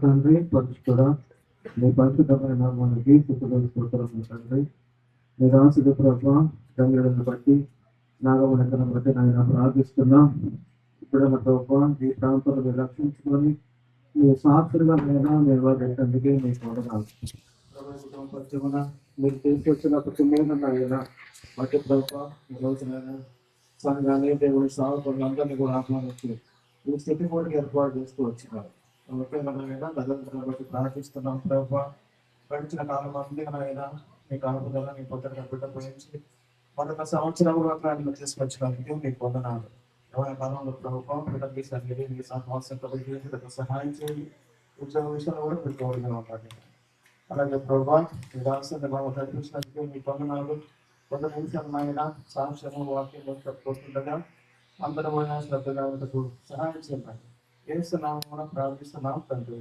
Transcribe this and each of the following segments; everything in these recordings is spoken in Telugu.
తండ్రి పరిశుద్ధుడా, మీ పరిశుద్ధమైన నామానికి స్తుతులు స్తోత్రములు తండ్రి. మీ దాసుడు ప్రభు తండ్రిని బట్టి నాగమణికను బట్టి నాయన ప్రార్థిస్తున్నా. ఇప్పుడే మా ప్రభు ఈ ప్రాంతంలో మీరు రక్షించుకొని మీ శాస్త్రుగా నిర్వహించడానికి మీకు వందనాలు. పశ్చిమన మీరు తీసుకొచ్చిన ప్రతి మీద నాయన మధ్య ప్రభు ఈ రోజునైనా సంఘాన్ని దేవుని సాగుతులందరినీ కూడా ఆహ్వానించి ఈ స్థితి కూడా ఏర్పాటు చేస్తూ వచ్చినారు. బట్టి ప్రార్థిస్తున్నాం ప్రభావ. గడిచిన కాలం అందినైనా మీ కాపుదల మీ పొద్దున బిడ్డ గురించి మరొక సంవత్సరం ఆయన తీసుకొచ్చినందుకు మీకు వందనాలు. ఎవరి కాలంలో ప్రభుత్వం బిడ్డకి సన్నిధి మీ సంవత్సరం సహాయం చేయండి. ఉద్యోగ విషయంలో కూడా మీకు తోడుగా ఉండండి. అలాగే ప్రభావ మీ రాష్ట్రాన్ని బాగా నడిపించినందుకు మీ వందనాలు. కొంత నిమిషాలు ఆయన సాంక్షేమ వాక్యం చెప్పుకుంటుండగా అందరమైన శ్రద్ధగా సహాయం చేయండి. ఏస్తున్నాము ప్రార్థిస్తున్నాం తండ్రి.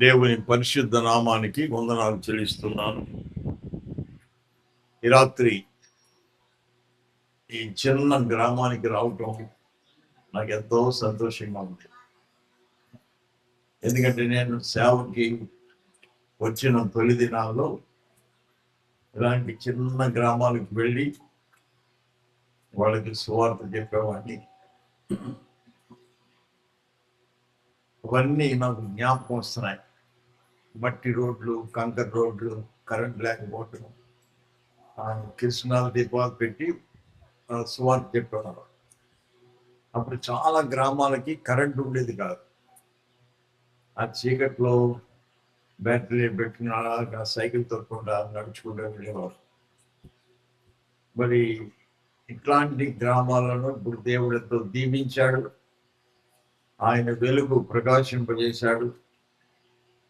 దేవుని పరిశుద్ధ నామానికి వందనాలు చెల్లిస్తున్నాను. ఈ రాత్రి ఈ చిన్న గ్రామానికి రావటం నాకు ఎంతో సంతోషంగా ఉంది. ఎందుకంటే నేను సేవకి వచ్చిన తొలి దినాల్లో ఇలాంటి చిన్న గ్రామాలకు వెళ్ళి వాళ్ళకి సువార్త చెప్పేవాడిని. అవన్నీ నాకు జ్ఞాపకం వస్తున్నాయి. మట్టి రోడ్లు, కంకర్ రోడ్లు, కరెంట్ లేకపోవటం, కిరసనాల దీపాలు పెట్టి సువార్త చెప్పేవారు. అప్పుడు చాలా గ్రామాలకి కరెంట్ ఉండేది కాదు. ఆ చీకట్లో బ్యాటరీ పెట్టిన సైకిల్ తొక్కకుండా నడుచుకుంటూ వెళ్ళేవారు. మరి ఇట్లాంటి గ్రామాలను ఇప్పుడు దేవుడు ఎంతో దీవించాడు. ఆయన వెలుగు ప్రకాశింపజేశాడు.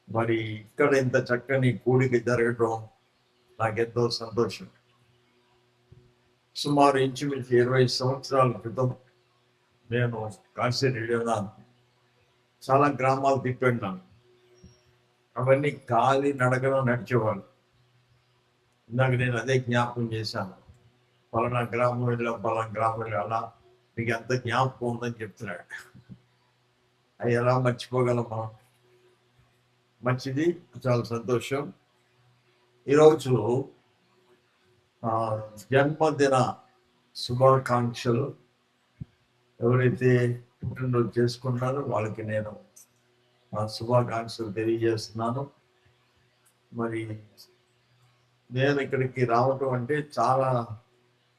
మరి ఇక్కడ ఇంత చక్కని కూడిక జరగడం నాకెంతో సంతోషం. సుమారు ఇంచుమించు 20 సంవత్సరాల క్రితం నేను కాశీరెడ్డి చాలా గ్రామాలు తిప్పెళ్ళాను. అవన్నీ గాలి నడకలో నడిచేవాళ్ళు. ఇందాక నేను అదే జ్ఞాపకం చేశాను. పలానా గ్రామం వెళ్ళాం, పలానా గ్రామం వెళ్ళాలా, మీకు ఎంత జ్ఞాపకం ఉందని చెప్తున్నాడు. అవి ఎలా మర్చిపోగలమా? మంచిది, చాలా సంతోషం. ఈరోజు జన్మదిన శుభాకాంక్షలు ఎవరైతే పుట్టినరోజు చేసుకుంటారో వాళ్ళకి నేను శుభాకాంక్షలు తెలియజేస్తున్నాను. మరి నేను ఇక్కడికి రావటం అంటే చాలా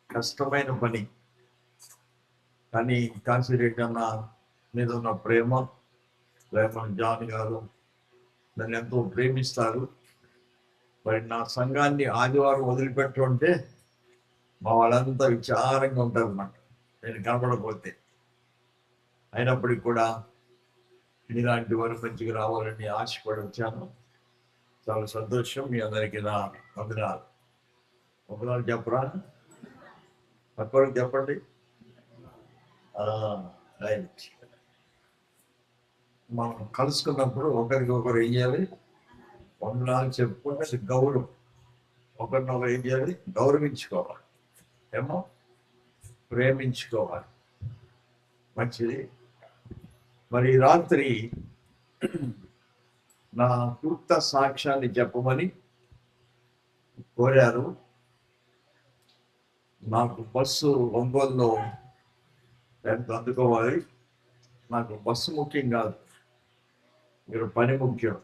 కష్టమైన పని. కానీ కాశీరెడ్డి అన్న మీద ఉన్న ప్రేమ జాన్ గారు నన్ను ఎంతో ప్రేమిస్తారు. మరి నా సంఘాన్ని ఆదివారం వదిలిపెట్టుంటే మా వాళ్ళంతా విచారంగా ఉంటారు అన్నమాట, నేను కనపడకపోతే. అయినప్పటికీ కూడా ఇలాంటి వారు మంచిగా రావాలని ఆశపడి వచ్చాను. చాలా సంతోషం. మీ అందరికీ నా వందనాలు. వందనాలు చెప్పరా? పక్కడికి చెప్పండి. రైట్. మనం కలుసుకున్నప్పుడు ఒకరికొకరు ఏం చేయాలి? వందనాలు చెప్పుకుంటే గౌరవం. ఒకరినొకరు ఏం చేయాలి? గౌరవించుకోవాలి, ఏమో ప్రేమించుకోవాలి. మంచిది. మరి రాత్రి నా పూర్త సాక్ష్యాన్ని చెప్పమని కోరారు. నాకు బస్సు ఒంగోలులో ఎంత అందుకోవాలి. నాకు బస్సు ముఖ్యం కాదు, మీరు పని ముఖ్యం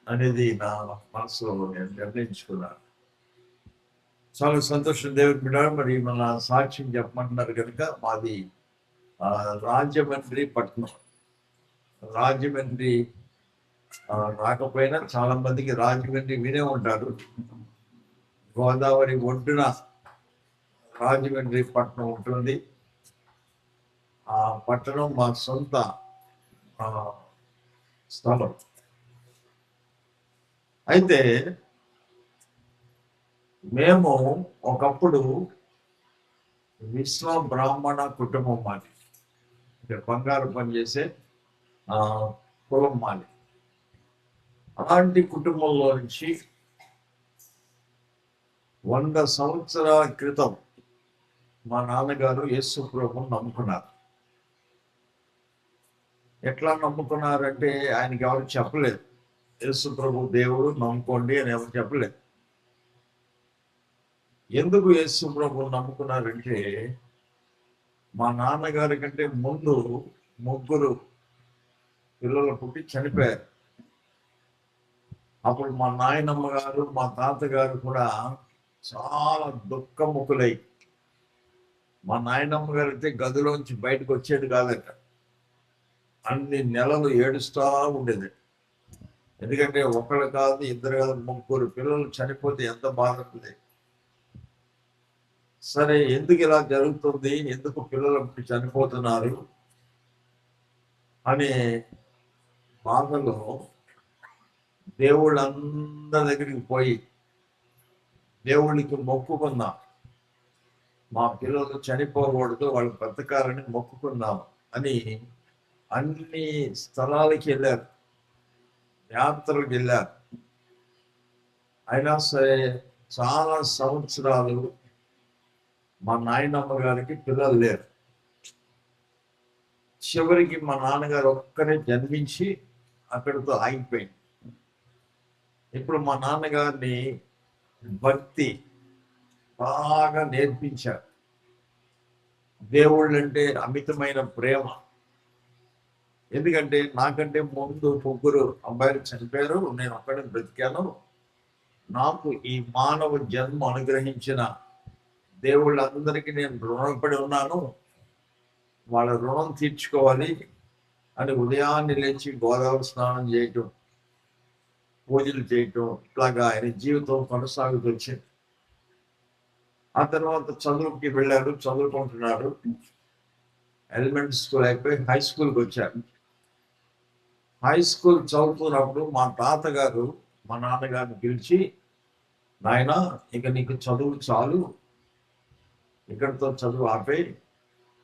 అనేది నా మనసులో నేను నిర్ణయించుకున్నాను. చాలా సంతోషం. దేవుడి బిడ్డ, మరి మన సాక్ష్యం చెప్పమంటున్నారు కనుక మాది రాజమండ్రి పట్టణం. రాజమండ్రి రాకపోయినా చాలా మందికి రాజమండ్రి వినే ఉంటారు. గోదావరి ఒడ్డున రాజమండ్రి పట్టణం ఉంటుంది. ఆ పట్టణం మా సొంత స్థలం. అయితే మేము ఒకప్పుడు విశ్వ బ్రాహ్మణ కుటుంబం మాది, అంటే బంగారు పనిచేసే ఆ, కులం మాది. అలాంటి కుటుంబంలో నుంచి 100 సంవత్సరాల క్రితం మా నాన్నగారు యేసు ప్రభువుని నమ్ముకున్నారు. ఎట్లా నమ్ముకున్నారంటే ఆయనకి ఎవరు చెప్పలేదు, యేసు ప్రభు దేవుడు నమ్ముకోండి అని ఎవరు చెప్పలేదు. ఎందుకు యేసు ప్రభు నమ్ముకున్నారంటే మా నాన్నగారి కంటే ముందు 3 పిల్లలు పుట్టి చనిపోయారు. అప్పుడు మా నాయనమ్మ గారు మా తాతగారు కూడా చాలా దుఃఖముఖులై, మా నాయనమ్మ గారు అయితే గదిలోంచి బయటకు వచ్చేది కాదట, అన్ని నెలలు ఏడుస్తా ఉండేది. ఎందుకంటే ఒకళ్ళు కాదు, ఇద్దరు కాదు, 3 పిల్లలు చనిపోతే ఎంత బాధ ఉంటుంది. సరే, ఎందుకు ఇలా జరుగుతుంది, ఎందుకు పిల్లలు చనిపోతున్నారు అనే బాధలో దేవుళ్ళందరి దగ్గరికి పోయి దేవుళ్ళకి మొక్కుకుందాం, మా పిల్లలు చనిపోకూడదు, వాళ్ళు బ్రతకాలని మొక్కుకుందాం అని అన్ని స్థలాలకి వెళ్ళారు, యాత్రలకు వెళ్ళారు. అయినా సరే చాలా సంవత్సరాలు మా నాయనమ్మ గారికి పిల్లలు లేరు. చివరికి మా నాన్నగారు ఒక్కరే జన్మించి అక్కడితో ఆగిపోయింది. ఇప్పుడు మా నాన్నగారిని భక్తి బాగా నేర్పించారు. దేవుళ్ళు అంటే అమితమైన ప్రేమ. ఎందుకంటే నాకంటే ముందు 3 అబ్బాయిలు చనిపోయారు, నేను ఒక్కడే బ్రతికాను. నాకు ఈ మానవ జన్మ అనుగ్రహించిన దేవుళ్ళందరికీ నేను రుణపడి ఉన్నాను, వాళ్ళ రుణం తీర్చుకోవాలి అని ఉదయాన్నే లేచి గోదావరి స్నానం చేయటం, పూజలు చేయటం, ఇట్లాగా ఆయన జీవితం కొనసాగుతూ వచ్చింది. ఆ తర్వాత చదువుకి వెళ్ళారు, చదువుకుంటున్నాడు. ఎలిమెంటరీ స్కూల్ అయిపోయి హై స్కూల్కి వచ్చారు. హై స్కూల్ చదువుతున్నప్పుడు మా తాతగారు మా నాన్నగారిని పిలిచి, నాయన ఇక నీకు చదువు చాలు, ఇక్కడితో చదువు ఆపే,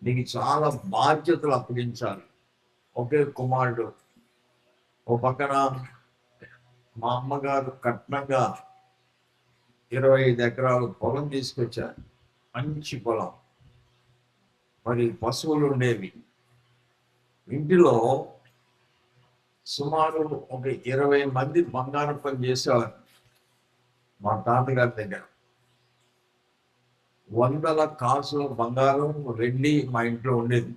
నీకు చాలా బాధ్యతలు అప్పగించాలి. ఒకే కుమారుడు. ఓ పక్కన మా అమ్మగారు కట్నంగా 25 ఎకరాలు పొలం తీసుకొచ్చారు, మంచి పొలం, మరి పశువులు ఉండేవి. ఇంటిలో సుమారు ఒక 20 మంది బంగారం పని చేసేవారు మా తాతగారి దగ్గర. 100 కాసుల బంగారం, వెండి మా ఇంట్లో ఉండేది.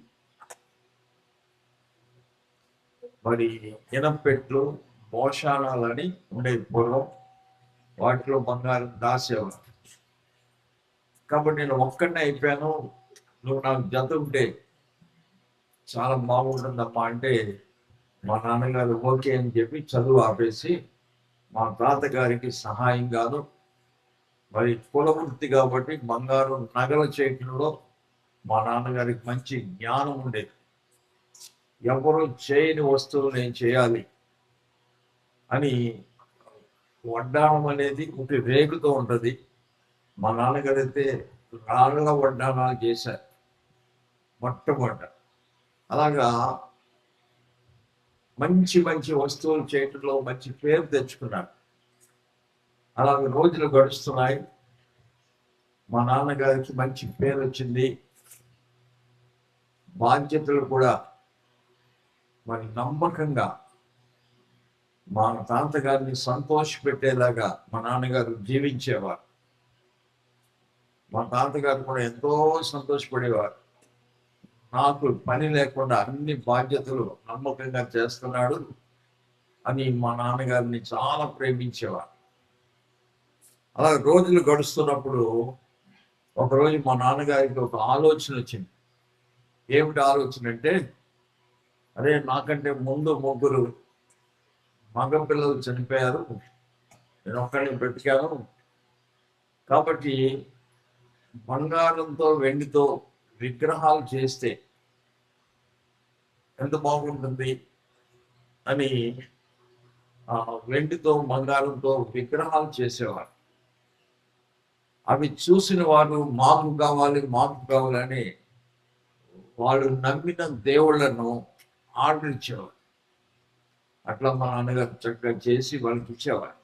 మరి ఇనపెట్లు, మోషాణాలని ఉండేవి పూర్వం, వాటిలో బంగారం దాసేవారు. కాబట్టి నేను ఒక్కడనే అయిపోయాను, నువ్వు నాకు జత ఉంటే చాలా బాగుంటుందమ్మా అంటే మా నాన్నగారు ఓకే అని చెప్పి చదువు ఆపేసి మా తాతగారికి సహాయంగాను, మరి కులవృత్తి కాబట్టి బంగారు నగల చేయటంలో మా నాన్నగారికి మంచి జ్ఞానం ఉండేది. ఎవరు చేయని వస్తువులు నేను చేయాలి అని, వడ్డాణం అనేది ఒకటి రేగుతో ఉంటుంది, మా నాన్నగారు అయితే రాళ్ళ వడ్డాణాలు చేశారు మొట్టమొదట. అలాగా మంచి మంచి వస్తువులు చేయటంలో మంచి పేరు తెచ్చుకున్నాడు. అలాగే రోజులు గడుస్తున్నాయి, మా నాన్నగారికి మంచి పేరు వచ్చింది. బాధ్యతలు కూడా మరి నమ్మకంగా మా తాతగారిని సంతోషపెట్టేలాగా మా నాన్నగారు జీవించేవారు. మా తాతగారు కూడా ఎంతో సంతోషపడేవారు, నాకు పని లేకుండా అన్ని బాధ్యతలు నమ్మకంగా చేస్తున్నాడు అని మా నాన్నగారిని చాలా ప్రేమించేవారు. అలా రోజులు గడుస్తున్నప్పుడు ఒకరోజు మా నాన్నగారికి ఒక ఆలోచన వచ్చింది. ఏమిటి ఆలోచన అంటే, అరే నాకంటే ముందు 3 మగ పిల్లలు చనిపోయారు, నేను ఒక్కడిని బ్రతికాను, కాబట్టి బంగారంతో వెండితో విగ్రహాలు చేస్తే ఎంత బాగుంటుంది అని వెండితో బంగారంతో విగ్రహాలు చేసేవారు. అవి చూసిన వారు మాకు కావాలి మాకు కావాలని వాళ్ళు నమ్మిన దేవుళ్ళను ఆర్డర్ ఇచ్చేవారు. అట్లా మా నాన్నగారు చక్కగా చేసి వాళ్ళకి ఇచ్చేవారు.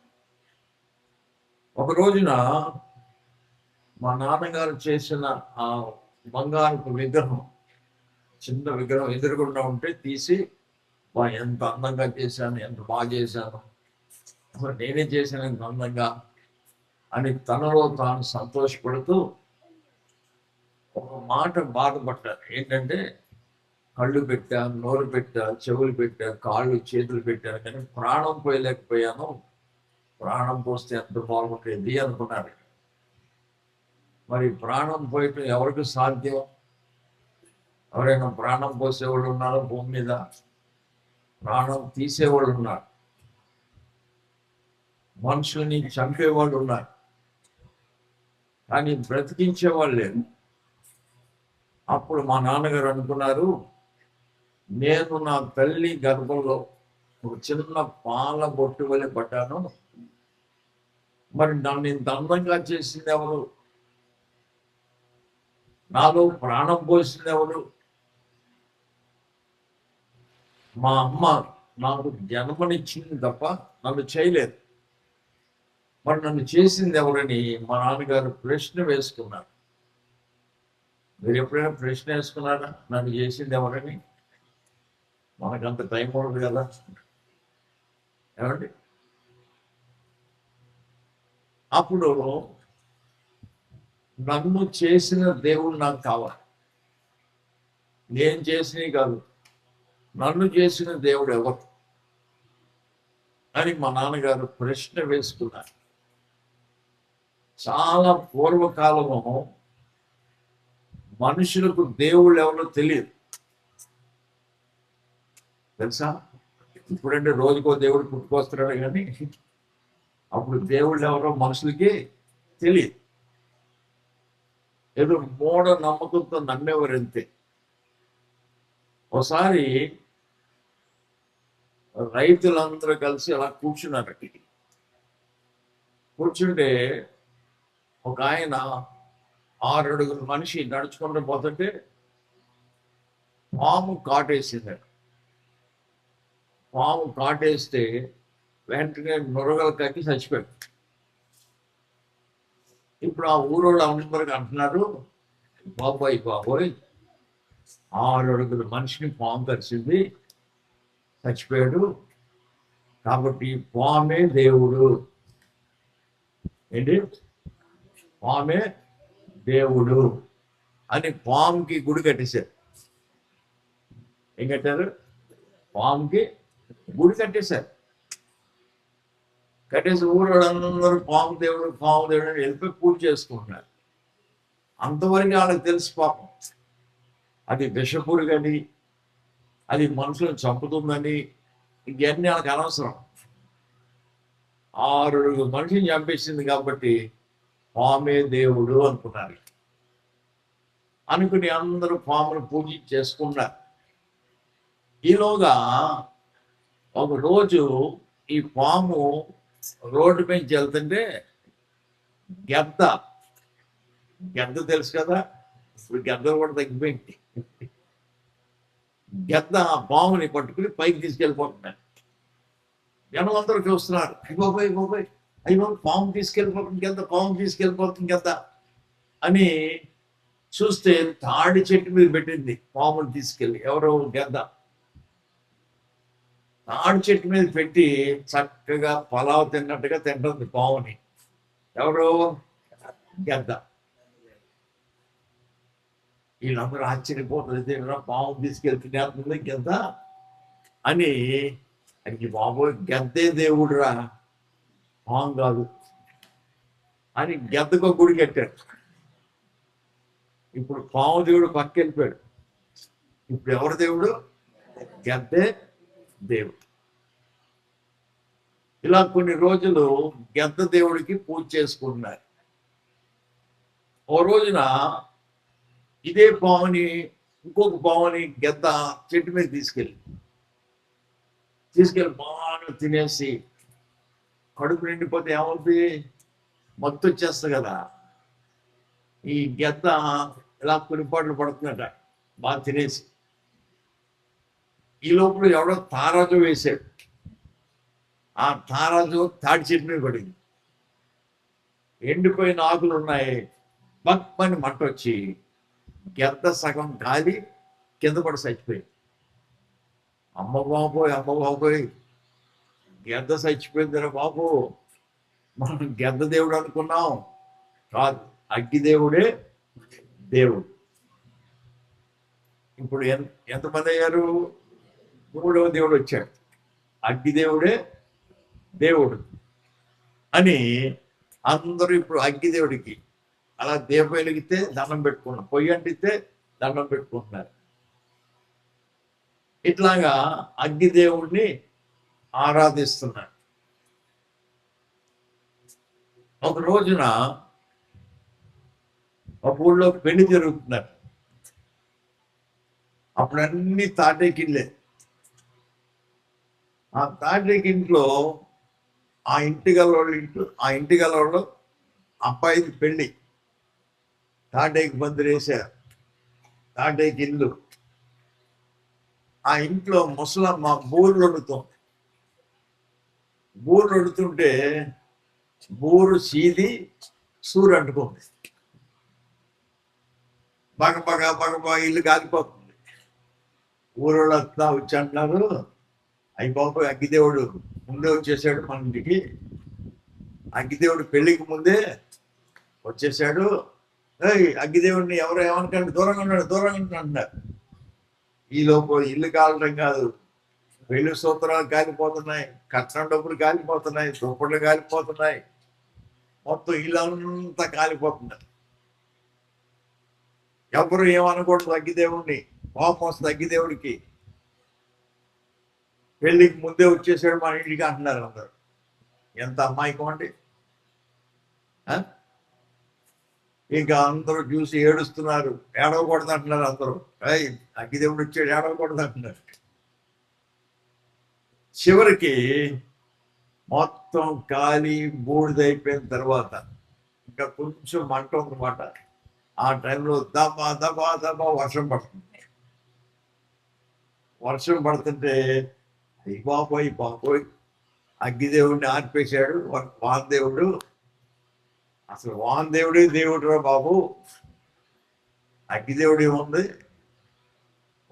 ఒక రోజున మా నాన్నగారు చేసిన ఆ బంగారపు విగ్రహం, చిన్న విగ్రహం ఎదురుగుండా ఉంటే తీసి ఎంత అందంగా చేశాను, ఎంత బాగా చేశాను, మరి నేనే చేశాను ఇంత అందంగా అని తనలో తాను సంతోషపడుతూ ఒక మాట బాధపడ్డారు. ఏంటంటే కళ్ళు పెట్టా, నోరు పెట్టా, చెవులు పెట్టా, కాళ్ళు చేతులు పెట్టాను, కానీ ప్రాణం పోయలేకపోయాను. ప్రాణం పోస్తే ఎంత బాగుంటుంది అనుకున్నారు. మరి ప్రాణం పోయటం ఎవరికి సాధ్యం? ఎవరైనా ప్రాణం పోసేవాళ్ళు ఉన్నారో భూమి మీద? ప్రాణం తీసేవాళ్ళు ఉన్నారు, మనుషుల్ని చంపేవాళ్ళు ఉన్నారు, కానీ బ్రతికించేవాళ్ళు లేరు. అప్పుడు మా నాన్నగారు అనుకున్నారు, నేను నా తల్లి గర్భంలో ఒక చిన్న పాల బొట్టు వలె పడ్డాను, మరి నన్ను ఇంత అందంగా చేసింది ఎవరు? నాలో ప్రాణం పోసింది ఎవరు? మా అమ్మ నాకు జన్మనిచ్చింది తప్ప నన్ను చేయలేదు. మరి నన్ను చేసింది ఎవరని మా నాన్నగారు ప్రశ్న వేసుకున్నారు. మీరు ఎప్పుడైనా ప్రశ్న వేసుకున్నారా నన్ను చేసింది ఎవరని? మనకంత టైం ఉండదు కదా, ఏమండి? అప్పుడు నన్ను చేసిన దేవుడు నాకు కావాలి, నేను చేసినవి కాదు, నన్ను చేసిన దేవుడు ఎవరు అని మా నాన్నగారు ప్రశ్న వేసుకున్నారు. చాలా పూర్వకాలము మనుషులకు దేవుళ్ళు ఎవరో తెలియదు, తెలుసా? ఇప్పుడంటే రోజుకో దేవుడు పుట్టుకొస్తున్నాడు, కానీ అప్పుడు దేవుళ్ళు ఎవరో మనుషులకి తెలియదు. ఏదో మూఢ నమ్మకంతో నమ్మేవారు అంతే. ఒకసారి రైతులందరూ కలిసి అలా కూర్చున్నారు. కూర్చుంటే ఒక ఆయన 6 అడుగుల మనిషి నడుచుకుంటూ పోతుంటే పాము కాటేసింది. పాము కాటేస్తే వెంటనే నురగలు కక్కి చచ్చిపోయాడు. ఇప్పుడు ఆ ఊరోళ్ళు అందరికి అంటున్నారు, బాబోయ్ బాబోయ్ 6 అడుగుల మనిషిని పాము కరిచింది, చచ్చిపోయాడు, కాబట్టి పామే దేవుడు. ఏంటి? పామే దేవుడు అని పాముకి గుడి కట్టేశారు. ఏం కట్టారు? పాముకి గుడి కట్టేశారు. కట్టేసి ఊరోళ్ళందరూ పాము దేవుడు పాము దేవుడు అని వెళ్ళిపోయి పూజ చేసుకుంటున్నారు. అంతవరకు వాళ్ళకి తెలిసి పాపం అది విషపురుగని, అది మనుషులను చంపుతుందని, ఇవన్నీ వాళ్ళకి అనవసరం. 6 మనిషిని చంపేసింది కాబట్టి పామే దేవుడు అనుకున్నారు. అనుకుని అందరూ పామును పూజ చేసుకున్నారు. ఈలోగా ఒక రోజు ఈ పాము రోడ్డు మీద వెళ్తుంటే గద్ద తెలుసు కదా, ఇప్పుడు గద్దలు కూడా తగ్గిపోయింది. గద్ద ఆ పాముని పట్టుకుని పైకి తీసుకెళ్ళిపోతున్నాడు. జనం అందరూ చూస్తున్నారు, బాబోయ్ అయ్యో పాము తీసుకెళ్ళిపోతుంది గద్ద, పాము తీసుకెళ్ళిపోతుంది గద్ద అని చూస్తే తాడి చెట్టు మీద పెట్టింది పాముని తీసుకెళ్ళి. ఎవరో గద్ద తాడి చెట్టు మీద పెట్టి చక్కగా పలావ్ తిన్నట్టుగా తింటుంది పాముని. ఎవరో గద్ద. వీళ్ళందరూ ఆశ్చర్యపోతుంది, పాము తీసుకెళ్తుంది గద్ద అని. అది బాబోయ్ గద్దే దేవుడురా, పాము కాదు అని గద్దకు గుడి కట్టాడు. ఇప్పుడు పాము దేవుడు పక్క వెళ్ళిపోయాడు. ఇప్పుడు ఎవరు దేవుడు? గద్దే దేవుడు. ఇలా కొన్ని రోజులు గద్ద దేవుడికి పూజ చేసుకుంటున్నారు. ఓ రోజున ఇదే పాముని, ఇంకొక పాముని గద్ద చెట్టు మీద తీసుకెళ్ళి బాగా తినేసి కడుపు నిండిపోతే ఏమవుతుంది? మత్తు వచ్చేస్తుంది కదా. ఈ గెద్ద ఇలా కులిపాట్లు పడుతుందట బాగా తినేసి. ఈ లోపల ఎవడో తారాజు వేశాడు. ఆ తారాజు తాడి చెట్టు మీద పడింది. ఎండిపోయిన ఆకులు ఉన్నాయి. బక్కని మంట వచ్చి గెద్ద సగం గాలి కింద పడి చచ్చిపోయింది. అమ్మ బాబోయ్ గెద్ద చచ్చిపోయిందిరా బాబు, మనం గెద్ద దేవుడు అనుకున్నాం, కాదు, అగ్గిదేవుడే దేవుడు. ఇప్పుడు ఎంతమంది అయ్యారు? మూడవ దేవుడు వచ్చాడు, అగ్గిదేవుడే దేవుడు అని అందరూ ఇప్పుడు అగ్గిదేవుడికి అలా దీపం వెలిగితే దండం పెట్టుకున్నారు, పొయ్యి అంటితే దండం పెట్టుకుంటున్నారు. ఇట్లాగా అగ్గిదేవుడిని ఆరాధిస్తున్నారు. ఒక రోజున ఒక ఊళ్ళో పెళ్లి జరుగుతున్నారు. అప్పుడు అన్ని తాటేకిళ్ళే. ఆ తాటేకింట్లో ఆ ఇంటి గలవాళ్ళు అబ్బాయికి పెళ్ళి, తాటేకి బందిరేశారు, తాటేకి ఇల్లు. ఆ ఇంట్లో ముసలమ్మ బూరెలు వండుతుంది. బూరెలు వండుతుంటే బూరు సీది సూరు అంటుకుంది. బగ ఇల్లు కాలిపోతుంది. ఊరోళ్ళు అంతా వచ్చి అంటున్నారు, అయ్యి బాబు అగ్గిదేవుడు ముందే వచ్చేసాడు మన ఇంటికి, అగ్గిదేవుడు పెళ్లికి ముందే వచ్చేసాడు, అగ్గిదేవుడిని ఎవరో ఏమనుకోండి, దూరంగా అంటున్నారు. ఈ లోపల ఇల్లు కాలడం కాదు, పెళ్లి సూత్రాలు కాలిపోతున్నాయి, కట్నం డబ్బులు కాలిపోతున్నాయి, దుప్పట్లు కాలిపోతున్నాయి, మొత్తం ఇల్లంతా కాలిపోతున్నారు. ఎవరు ఏమనకూడదు అగ్గిదేవుడిని, కోపం వస్తుంది అగ్గిదేవుడికి. పెళ్లికి ముందే వచ్చేసాడు మన ఇంటికి అంటున్నారు అందరు. ఎంత అమాయకం అండి. ఇక అందరూ చూసి ఏడుస్తున్నారు, ఏడవకూడదు అంటున్నారు అందరూ. అగ్గిదేవుడు వచ్చాడు, ఏడవకూడదు అంటున్నారు. చివరికి మొత్తం కాలి బూడిదైపోయిన తర్వాత ఇంకా కొంచెం మంట ఉందన్నమాట. ఆ టైంలో దబా వర్షం పడుతుంది. వర్షం పడుతుంటే బాబోయ్ అగ్గిదేవుడిని ఆర్పేశాడు వానదేవుడు. అసలు వానదేవుడే దేవుడు రా బాబు, అగ్గిదేవుడు ఏముంది,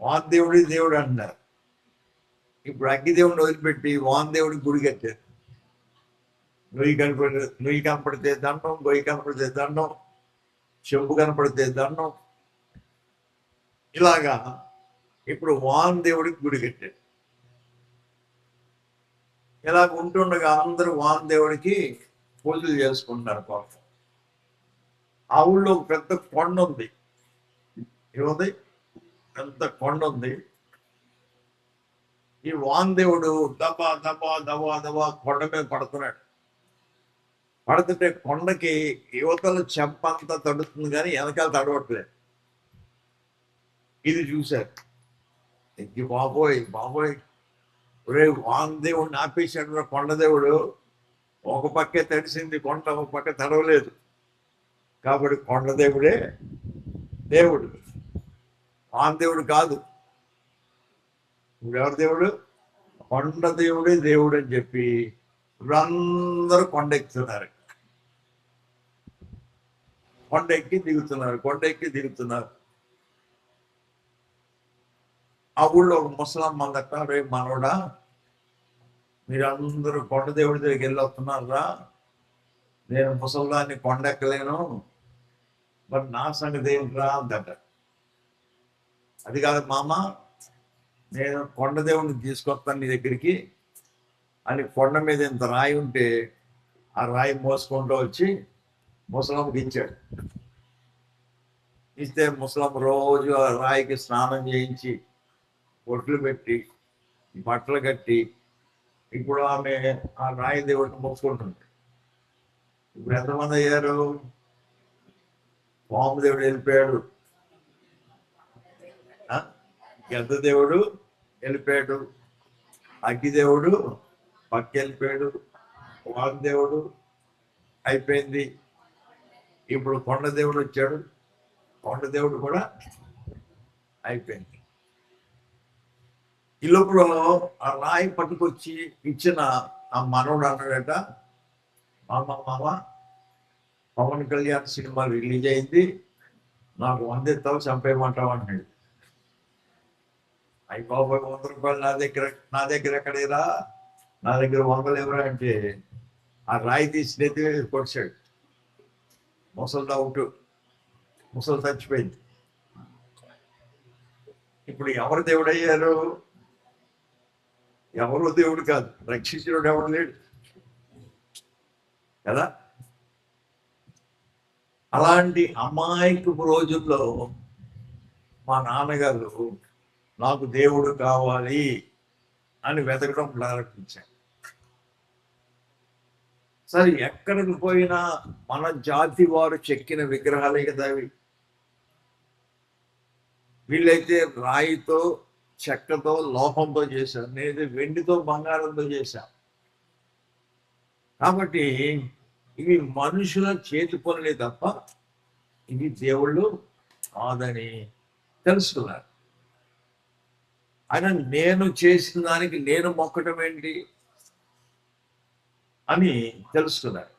వానదేవుడే దేవుడు అంటున్నారు. ఇప్పుడు అగ్గిదేవుడిని వదిలిపెట్టి వానదేవుడికి గుడి కట్టారు. నుయ్యి కనపడితే దండం, గొయ్యి కనపడితే దండం, చెంబు కనపడితే దండం. ఇలాగా ఇప్పుడు వానదేవుడికి గుడి కట్టారు. ఇలాగ ఉంటుండగా అందరూ వానదేవుడికి పూజలు చేసుకుంటున్నారు. పాపం ఆ ఊళ్ళో పెద్ద కొండ ఉంది. ఏముంది? పెద్ద కొండ ఉంది. ఈ వానదేవుడు దబా కొండ మీద పడుతున్నాడు. పడుతుంటే కొండకి యువతల చెంపంతా తడుతుంది, కానీ వెనకాల తడవట్లేదు. ఇది చూశారు. ఇంక బాబోయ్ ఒరే వానదేవుడిని ఆపేశాడు కొండదేవుడు. ఒక పక్కే తడిసింది కొండ, ఒక పక్క తడవలేదు. కాబట్టి కొండదేవుడే దేవుడు, వానదేవుడు కాదు. ఎవరి దేవుడు? కొండదేవుడే దేవుడు అని చెప్పి అందరూ కొండెక్కుతున్నారు, కొండెక్కి దిగుతున్నారు. ఆ ఊళ్ళో ఒక ముసలమ్మ గట్ట, రే మనోడా, మీరందరూ కొండదేవుడి దగ్గరికి వెళ్ళి వస్తున్నారా, నేను ముసల్దాన్ని కొండెక్కలేను, మరి నా సంగతి ఏంట్రా అందట. అది కాదు మామ, నేను కొండదేవుడిని తీసుకొస్తాను నీ దగ్గరికి అని కొండ మీద ఇంత రాయి ఉంటే ఆ రాయి మోసుకుంటూ వచ్చి ముసలమ్మకి ఇచ్చాడు. ఇస్తే ముసలమ్మ రోజు ఆ రాయికి స్నానం చేయించి బొట్లు పెట్టి బట్టలు కట్టి ఇప్పుడు ఆమె ఆ రాయి దేవుడిని మోసుకుంటుంది. ఇప్పుడు ఎంతమంది అయ్యారు? వాము దేవుడు వెళ్ళిపోయాడు, గద్ద దేవుడు వెళ్ళిపోయాడు, అగ్గిదేవుడు పక్క వెళ్ళిపోయాడు, వానదేవుడు అయిపోయింది. ఇప్పుడు కొండ దేవుడు వచ్చాడు, కొండ దేవుడు కూడా అయిపోయింది. ఈ లోపల ఆ రాయి పట్టుకొచ్చి ఇచ్చిన ఆ మనవడు అన్నాడట, మామ పవన్ కళ్యాణ్ సినిమా రిలీజ్ అయింది, నాకు 100 ఇస్తావు చంపేయమంటావు అన్నాడు. అయ్యి బాబాయ్ 100 రూపాయలు నా దగ్గర ఎక్కడేరా, నా దగ్గర 100 ఎవరా అంటే ఆ రాయి తీసి నెత్తి మీద కొట్టాడు. ముసలి అవుట్, ముసలి చచ్చిపోయింది. ఇప్పుడు ఎవరు దేవుడు అయ్యారు? ఎవరు దేవుడు కాదు, రక్షించినోడు ఎవడు లేడు కదా. అలాంటి అమాయకపు రోజుల్లో మా నాన్నగారు నాకు దేవుడు కావాలి అని వెతకడం ప్రారంభించాను. సరే, ఎక్కడికి పోయినా మన జాతి వారు చెక్కిన విగ్రహాలే కదా అవి. వీళ్ళైతే రాయితో, చెక్కతో, లోహంతో చేశారు, నేను వెండితో, బంగారంతో చేశాను. కాబట్టి ఇవి మనుషుల చేతి పనులే తప్ప ఇవి దేవుళ్ళు కాదని తెలుసుకున్నారు. ఆయన నేను చేసిన దానికి నేను మొక్కటం ఏంటి అని తెలుసుకున్నారు.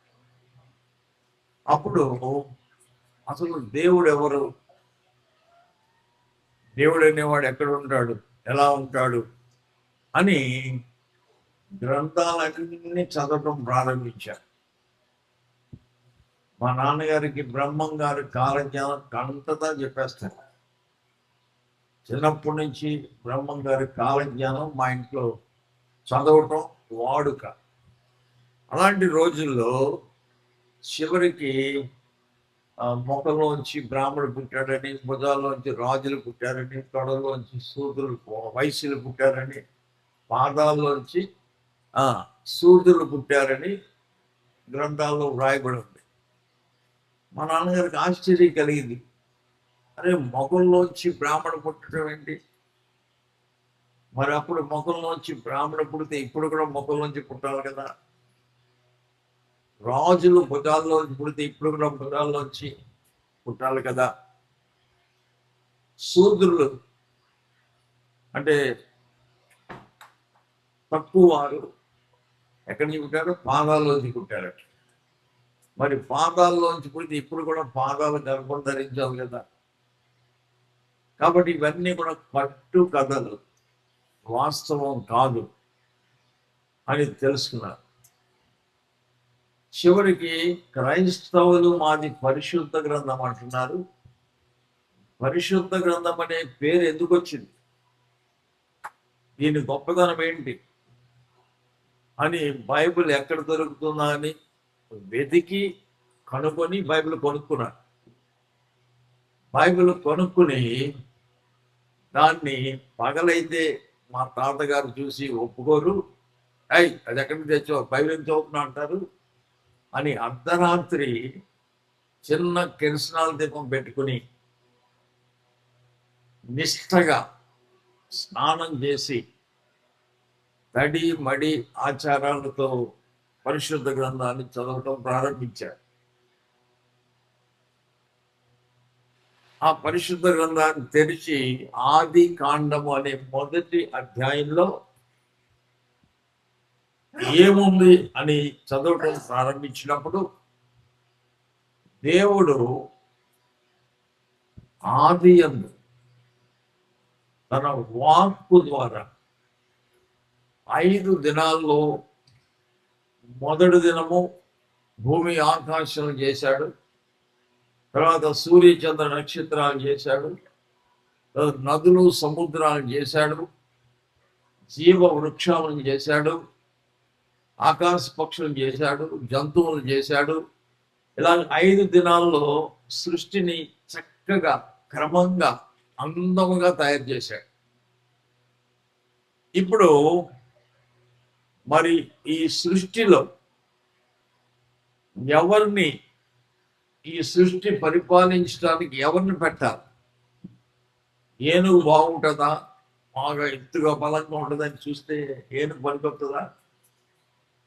అప్పుడు అసలు దేవుడు ఎవరు, దేవుడు అనేవాడు ఎక్కడ ఉంటాడు, ఎలా ఉంటాడు అని గ్రంథాలన్నీ చదవటం ప్రారంభించారు. మా నాన్నగారికి బ్రహ్మం గారి కాలజ్ఞానం కంటతా చెప్పేస్తారు. చిన్నప్పటి నుంచి బ్రహ్మం గారి కాలజ్ఞానం మా ఇంట్లో చదవటం వాడుక. అలాంటి రోజుల్లో చివరికి మొక్కలోంచి బ్రాహ్మణుడు పుట్టాడని, భుజాల్లోంచి రాజులు పుట్టారని, తొడలోంచి శూద్రులు, వైశ్యులు పుట్టారని, పాదాల్లోంచి శూద్రులు పుట్టారని గ్రంథాల్లో వ్రాయబడి ఉంది. మా నాన్నగారికి ఆశ్చర్యం కలిగింది. అరే, మొగల్లోంచి బ్రాహ్మణ పుట్టడం ఏంటి? మరి అప్పుడు మొగల్లోంచి బ్రాహ్మణ పుడితే ఇప్పుడు కూడా మొగల్లోంచి పుట్టాలి కదా. రాజులు భుజాల్లోంచి పుడితే ఇప్పుడు కూడా భుజాల్లోంచి పుట్టాలి కదా. శూద్రులు అంటే తక్కువ వారు ఎక్కడి నుంచి పుట్టారు? పాదాల్లోంచి పుట్టారట. మరి పాదాల్లోంచి పుడితే ఇప్పుడు కూడా పాదాలు గర్భం ధరించాలి కదా. కాబట్టి ఇవన్నీ కూడా కట్టు కథలు, వాస్తవం కాదు అని తెలుసుకున్నారు. చివరికి క్రైస్తవులు మాది పరిశుద్ధ గ్రంథం అంటున్నారు. పరిశుద్ధ గ్రంథం అనే పేరు ఎందుకు వచ్చింది, దీని గొప్పతనం ఏంటి అని బైబిల్ ఎక్కడ దొరుకుతుందా అని వెతికి కనుక్కొని బైబిల్ కొనుక్కున్నారు. బైబిల్ కొనుక్కుని దాన్ని పగలైతే మా తాతగారు చూసి ఒప్పుకోరు, అది ఎక్కడికి తెచ్చో బైబిల్ చదువుతున్నా అంటారు అని అర్ధరాత్రి చిన్న కిరసనాల దీపం పెట్టుకుని నిష్ఠగా స్నానం చేసి తడి మడి ఆచారాలతో పరిశుద్ధ గ్రంథాన్ని చదవటం ప్రారంభించారు. ఆ పరిశుద్ధ గ్రంథాన్ని తెరిచి ఆది కాండము అనే మొదటి అధ్యాయంలో ఏముంది అని చదవటం ప్రారంభించినప్పుడు దేవుడు ఆది యందు తన వాక్కు ద్వారా 5 దినాల్లో మొదటి దినము భూమి ఆకాశం చేశాడు, తర్వాత సూర్య చంద్ర నక్షత్రాలు చేశాడు, నదులు సముద్రాలు చేశాడు, జీవ వృక్షాలను చేశాడు, ఆకాశ పక్షులను చేశాడు, జంతువులను చేశాడు. ఇలా 5 దినాల్లో సృష్టిని చక్కగా క్రమంగా అందముగా తయారు చేశాడు. ఇప్పుడు మరి ఈ సృష్టిలో ఎవరిని, ఈ సృష్టి పరిపాలించడానికి ఎవరిని పెట్టాలి? ఏనుగు బాగుంటుందా, బాగా ఎత్తుగా బలంగా ఉంటుందని చూస్తే ఏనుగు పనికొస్తుందా?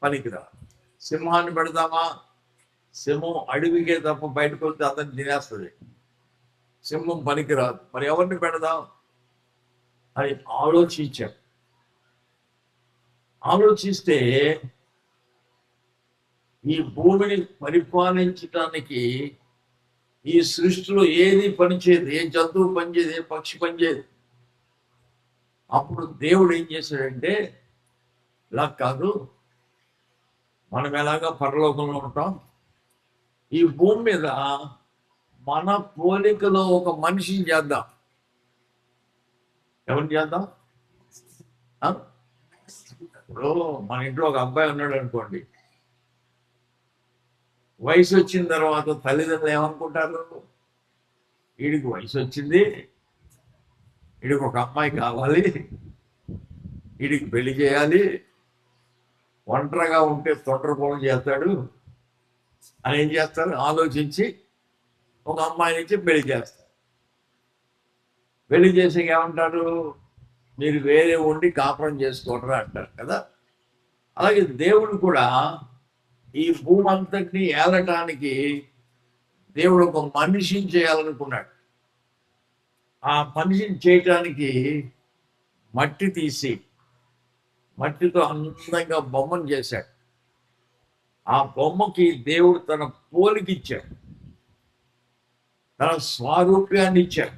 పనికిరా. సింహాన్ని పెడదామా? సింహం అడవికే తప్ప బయటకు వస్తే అతన్ని తినేస్తుంది. సింహం పనికిరాదు, మరి ఎవరిని పెడదాం అని ఆలోచించాం. ఆలోచిస్తే ఈ భూమిని పరిపాలించడానికి ఈ సృష్టిలో ఏది పనిచేయదు, ఏ జంతువు పనిచేయదు, ఏ పక్షి పనిచేయదు. అప్పుడు దేవుడు ఏం చేశాడంటే, ఇలా కాదు, మనం ఎలాగా పరలోకంలో ఉంటాం, ఈ భూమి మీద మన పోలికలో ఒక మనిషిని చేద్దాం. ఎవరిని చేద్దాం? ఇప్పుడు మన ఇంట్లో ఒక అబ్బాయి ఉన్నాడు అనుకోండి, వయసు వచ్చిన తర్వాత తల్లిదండ్రులు ఏమనుకుంటారు? వీడికి వయసు వచ్చింది, వీడికి ఒక అమ్మాయి కావాలి, వీడికి పెళ్లి చేయాలి, ఒంటరిగా ఉంటే తొందరపోవడం చేస్తాడు అని ఏం చేస్తారు? ఆలోచించి ఒక అమ్మాయి నుంచి పెళ్లి చేస్తారు. పెళ్లి చేసాక ఏమంటారు? మీరు వేరే ఉండి కాపురం చేసుకోవటరా అంటారు కదా. అలాగే దేవుడు కూడా ఈ భూమి అంతటిని ఏలటానికి దేవుడు ఒక మనిషిని చేయాలనుకున్నాడు. ఆ మనిషిని చేయటానికి మట్టి తీసి మట్టితో అందంగా బొమ్మను చేశాడు. ఆ బొమ్మకి దేవుడు తన పోలికిచ్చాడు, తన స్వరూప్యాన్ని ఇచ్చాడు.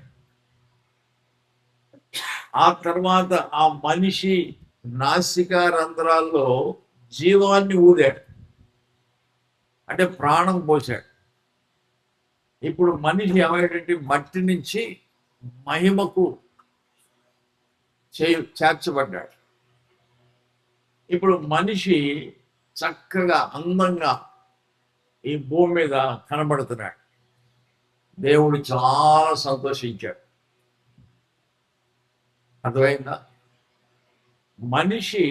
ఆ తర్వాత ఆ మనిషి నాసికా రంధ్రాల్లో జీవాన్ని ఊదాడు, అంటే ప్రాణం పోశాడు. ఇప్పుడు మనిషి ఏమైనటువంటి మట్టి నుంచి మహిమకు చేర్చబడ్డాడు. ఇప్పుడు మనిషి చక్కగా అందంగా ఈ భూమి మీద కనబడుతున్నాడు. దేవుడు చాలా సంతోషించాడు. అర్థమైందా? మనిషి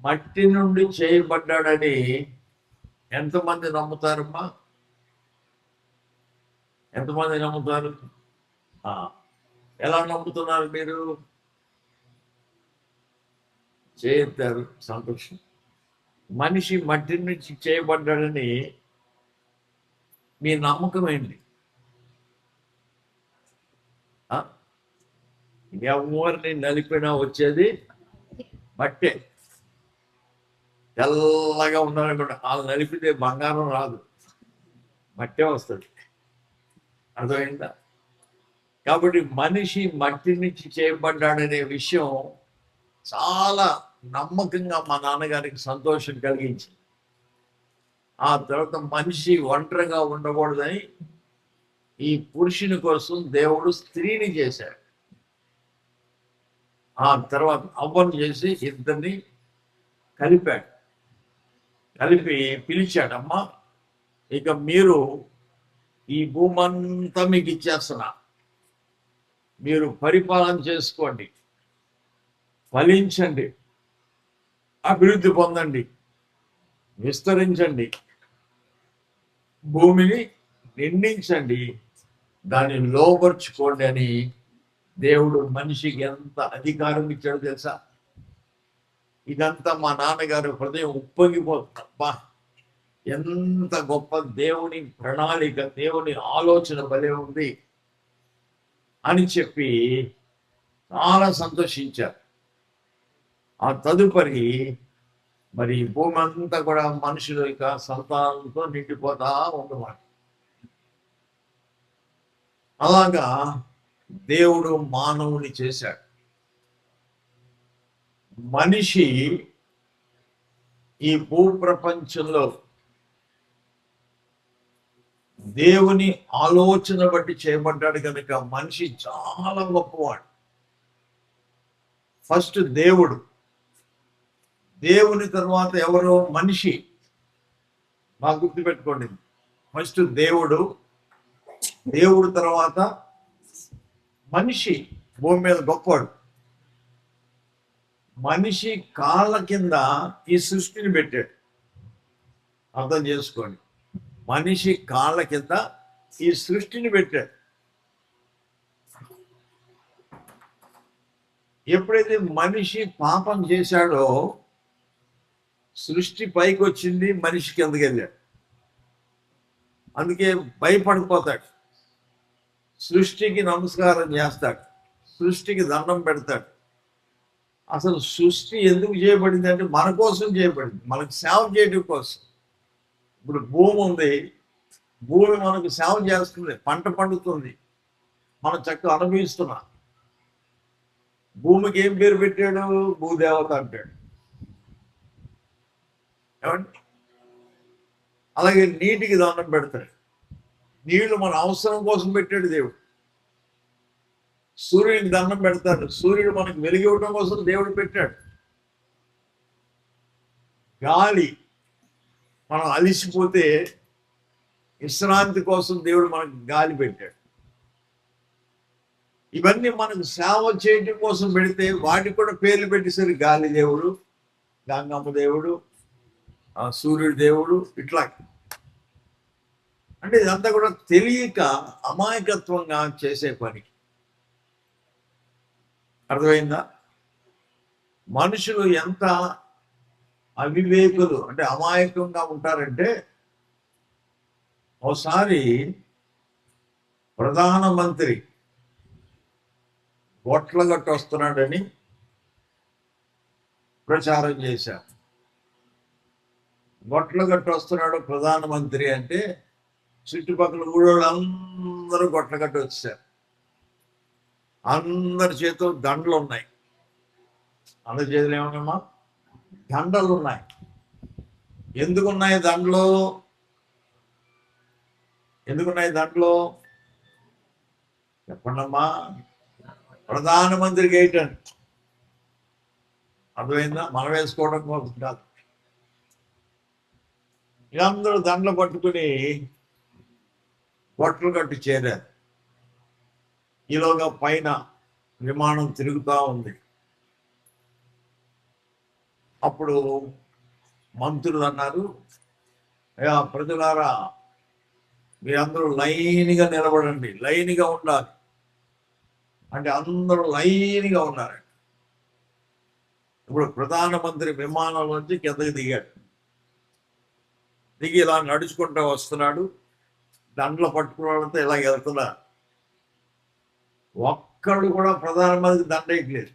మట్టి నుండి చేయబడ్డాడని ఎంతమంది నమ్ముతారమ్మా? ఎంతమంది నమ్ముతారు? ఎలా నమ్ముతున్నారు మీరు? చేస్తారు, సంతోషం. మనిషి మట్టి నుంచి చేయబడ్డాడని మీ నమ్మకం ఏంటి? ఎవరిని నలిపినా వచ్చేది మట్టే. తెల్లగా ఉన్నారనుకుంటా, వాళ్ళు నలిపితే బంగారం రాదు, మట్టే వస్తుంది. అర్థమైందా? కాబట్టి మనిషి మట్టి నుంచి చేయబడ్డాడనే విషయం చాలా నమ్మకంగా మా నాన్నగారికి సంతోషం కలిగించింది. ఆ తర్వాత మనిషి ఒంటరిగా ఉండకూడదని ఈ పురుషుని కోసం దేవుడు స్త్రీని చేశాడు. ఆ తర్వాత అవ్వను చేసి ఇద్దరిని కలిపాడు. కలిపి పిలిచాడమ్మా, ఇక మీరు ఈ భూమి అంతా మీకు ఇచ్చేస్తున్నా, మీరు పరిపాలన చేసుకోండి, ఫలించండి, అభివృద్ధి పొందండి, విస్తరించండి, భూమిని నిండించండి, దాన్ని లోపరుచుకోండి అని దేవుడు మనిషికి ఎంత అధికారం ఇచ్చాడో తెలుసా? ఇదంతా మా నాన్నగారు హృదయం ఉప్పొంగిపోతుందబ్బా, ఎంత గొప్ప దేవుని ప్రణాళిక, దేవుని ఆలోచన భలే ఉంది అని చెప్పి చాలా సంతోషించారు. ఆ తదుపరి మరి భూమి అంతా కూడా మనుషుల యొక్క సంతానంతో నిండిపోతా ఉన్నమాట. అలాగా దేవుడు మానవుని చేశాడు. మనిషి ఈ భూప్రపంచంలో దేవుని ఆలోచన బట్టి చేయబడ్డాడు కనుక మనిషి చాలా గొప్పవాడు. ఫస్ట్ దేవుడు, దేవుని తర్వాత ఎవరో మనిషి. బాగా గుర్తుపెట్టుకోండి, ఫస్ట్ దేవుడు, దేవుడు తర్వాత మనిషి భూమి మీద గొప్పవాడు. మనిషి కాళ్ళ కింద ఈ సృష్టిని పెట్టాడు. అర్థం చేసుకోండి, మనిషి కాళ్ళ కింద ఈ సృష్టిని పెట్టాడు. ఎప్పుడైతే మనిషి పాపం చేశాడో సృష్టి పైకి వచ్చింది, మనిషి కిందకి వెళ్ళాడు. అందుకే భయపడిపోతాడు. సృష్టికి నమస్కారం చేస్తాడు, సృష్టికి దండం పెడతాడు. అసలు సృష్టి ఎందుకు చేయబడింది అంటే మన కోసం చేయబడింది, మనకు సేవ చేయడం కోసం. ఇప్పుడు భూమి ఉంది, భూమి మనకు సేవ చేస్తుంది, పంట పండుతుంది, మనం చక్కగా అనుభవిస్తున్నాం. భూమికి ఏం పేరు పెట్టాడు? భూదేవత అంటాడు. ఏమండి? అలాగే నీటికి దండం పెడతాడు, నీళ్లు మన అవసరం కోసం పెట్టాడు దేవుడు. సూర్యుడికి దండం పెడతాడు, సూర్యుడు మనకు వెలుగు ఇవ్వడం కోసం దేవుడు పెట్టాడు. గాలి మనం అలిసిపోతే విశ్రాంతి కోసం దేవుడు మనకు గాలి పెట్టాడు. ఇవన్నీ మనకు సేవ చేయడం కోసం పెడితే వాటికి కూడా పేర్లు పెట్టేసరి గాలి దేవుడు, గంగమ్మ దేవుడు, సూర్యుడు దేవుడు, ఇట్లా. అంటే ఇదంతా కూడా తెలియక అమాయకత్వంగా చేసే పని. అర్థమైందా? మనుషులు ఎంత అవివేకులు అంటే అమాయకంగా ఉంటారంటే, ఒకసారి ప్రధానమంత్రి గొట్లగట్టు వస్తున్నాడని ప్రచారం చేశారు. గొట్లగట్టు వస్తున్నాడు ప్రధానమంత్రి అంటే చుట్టుపక్కల ఊళ్ళో అందరూ గొట్లగట్టు వచ్చారు. అందరి చేతులు దండలు ఉన్నాయి. అందరి చేతులు ఏమన్నామా? దండలు ఉన్నాయి. ఎందుకున్నాయి దండలు? ఎందుకున్నాయి దండలు చెప్పండమ్మా. ప్రధానమంత్రికి ఏంటండి? అర్థమైందా? మనం వేసుకోవడం కోసం కాదు. అందరూ దండలు పట్టుకుని గొట్టలు కట్టి చేరారు. ఈలోగా పైన విమానం తిరుగుతూ ఉంది. అప్పుడు మంత్రులు అన్నారు, ప్రజలారా మీరందరూ లైన్గా నిలబడండి, లైన్గా ఉండాలి అంటే అందరూ లైన్గా ఉన్నారు. ఇప్పుడు ప్రధానమంత్రి విమానం నుంచి కిందకి దిగాడు. దిగి ఇలా నడుచుకుంటూ వస్తున్నాడు. దండలు పట్టుకున్నాడంతా ఇలా వెళ్తున్నారు. ఒక్కడు కూడా ప్రధానమంత్రి దండ ఎక్కలేదు.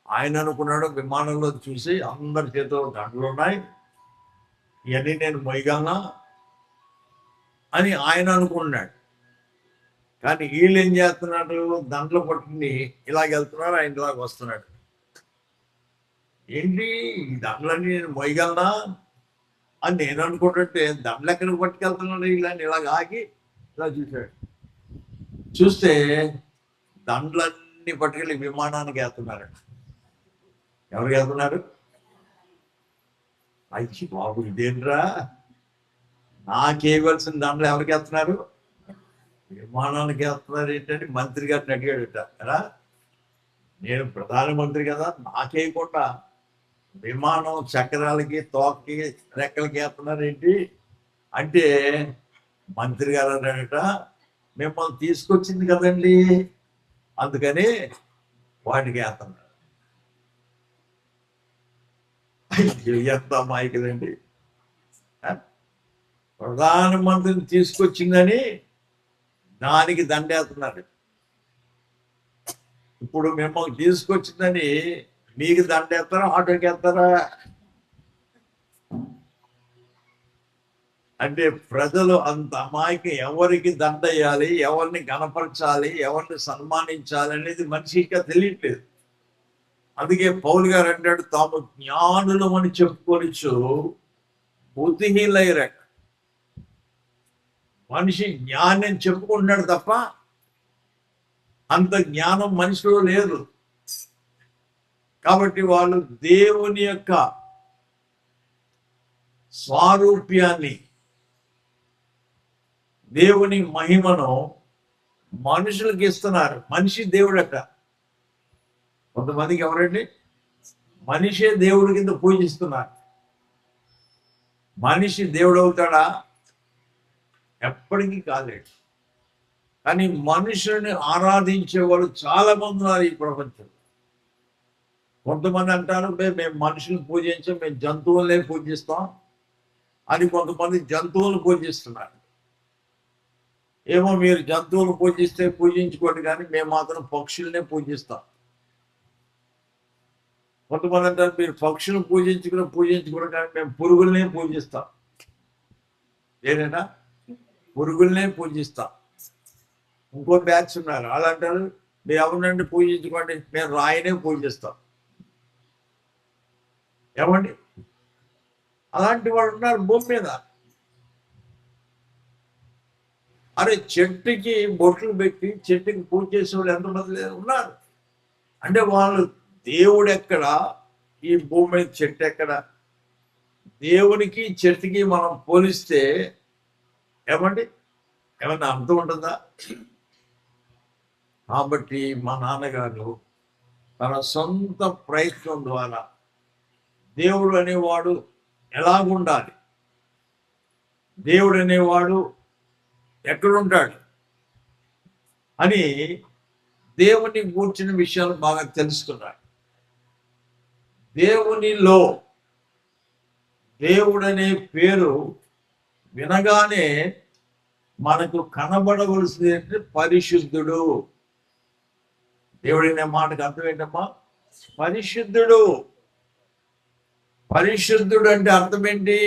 ఆయన అనుకున్నాడు, విమానంలో చూసి అందరి చేతిలో దండలు ఉన్నాయి, ఇవన్నీ నేను మొయ్యగలనా అని ఆయన అనుకున్నాడు. కానీ వీళ్ళు ఏం చేస్తున్నాడు? దండలు పట్టుకుని ఇలాగ వెళ్తున్నారు, ఆయన ఇలాగ వస్తున్నాడు. ఏంటి ఈ దండలన్నీ నేను మొయ్యగలనా అని నేను అనుకుంటుంటే, దండలు ఎక్కడికి పట్టుకెళ్తున్నాడు వీళ్ళని ఇలాగ ఆగి ఇలా చూశాడు. చూస్తే దండలన్నీ పట్టుకెళ్ళి విమానానికి వేస్తున్నారు. ఎవరికి వెళ్తున్నారు? అయ్యి బాబు ఇదేంట్రా, నాకేయవలసిన దండలు ఎవరికి వెళ్తున్నారు? విమానానికి వెళ్తున్నారు ఏంటంటే మంత్రి గారిని అడిగాడుట కదా. నేను ప్రధానమంత్రి కదా, నాకేయకుండా విమానం చక్రాలకి తోకకి రెక్కలకి వేస్తున్నారు ఏంటి అంటే, మంత్రి గారు అన్నాడట, మిమ్మల్ని తీసుకొచ్చింది కదండి అందుకని వాటికి వేస్తున్నారు. ఎంత అమాయకులండి. ప్రధానమంత్రిని తీసుకొచ్చిందని దానికి దండేస్తున్నారు. ఇప్పుడు మిమ్మల్ని తీసుకొచ్చిందని మీకు దండేస్తారా, ఆటోకి వేస్తారా? అంటే ప్రజలు అంత అమాయకం. ఎవరికి దండ వేయాలి, ఎవరిని గణపరచాలి, ఎవరిని సన్మానించాలి అనేది మనిషిగా తెలియట్లేదు. అందుకే పౌలు గారు అంటాడు, తాము జ్ఞానులు అని చెప్పుకోవచ్చు బుద్ధిహీనులయ్యారట. మనిషి జ్ఞాని అని చెప్పుకుంటున్నాడు తప్ప అంత జ్ఞానం మనిషిలో లేదు. కాబట్టి వాళ్ళు దేవుని యొక్క స్వారూప్యాన్ని, దేవుని మహిమను మనుషులకు ఇస్తున్నారు. మనిషి దేవుడట. కొంతమందికి ఎవరండి? మనిషే దేవుడి కింద పూజిస్తున్నారు. మనిషి దేవుడు అవుతాడా? ఎప్పటికీ కాలేడు. కానీ మనుషుల్ని ఆరాధించే వాళ్ళు చాలా మంది ఉన్నారు ఈ ప్రపంచంలో. కొంతమంది అంటారు, మేము మనుషుల్ని పూజించాం, మేము జంతువులనే పూజిస్తాం, అని కొంతమంది జంతువులు పూజిస్తున్నారు. ఏమో మీరు జంతువులు పూజిస్తే పూజించుకోండి, కానీ మేము మాత్రం పక్షులనే పూజిస్తాం. కొంతమంది అంటారు మీరు పక్షులను పూజించుకుని కానీ మేము పురుగులనే పూజిస్తాం. ఏదైనా పురుగులనే పూజిస్తాం. ఇంకో బ్యాచ్ ఉన్నారు, అలా అంటారు మీరు ఎవరినండి పూజించుకోండి, మేము రాయినే పూజిస్తాం. ఏమండి, అలాంటి వాళ్ళు ఉన్నారు భూమి మీద. అరే చెట్టుకి బొట్లు పెట్టి చెట్టుకి పూజ చేసే వాళ్ళు ఎంతమంది ఉన్నారు అంటే వాళ్ళు దేవుడు ఎక్కడ, ఈ భూమి మీద చెట్టు ఎక్కడ? దేవునికి చెట్టుకి మనం పోలిస్తే ఏమండి ఏమన్నా అర్థం ఉంటుందా? కాబట్టి మా నాన్నగారు తన సొంత ప్రయత్నం ద్వారా దేవుడు అనేవాడు ఎలాగుండాలి, దేవుడు అనేవాడు ఎక్కడుంటాడు అని దేవుని గూర్చిన విషయాలు బాగా తెలుసుకున్నాడు. దేవునిలో దేవుడనే పేరు వినగానే మనకు కనబడవలసింది పరిశుద్ధుడు. దేవుడనే మాటకు అర్థం ఏంటమ్మా? పరిశుద్ధుడు. పరిశుద్ధుడు అంటే అర్థం ఏంటి?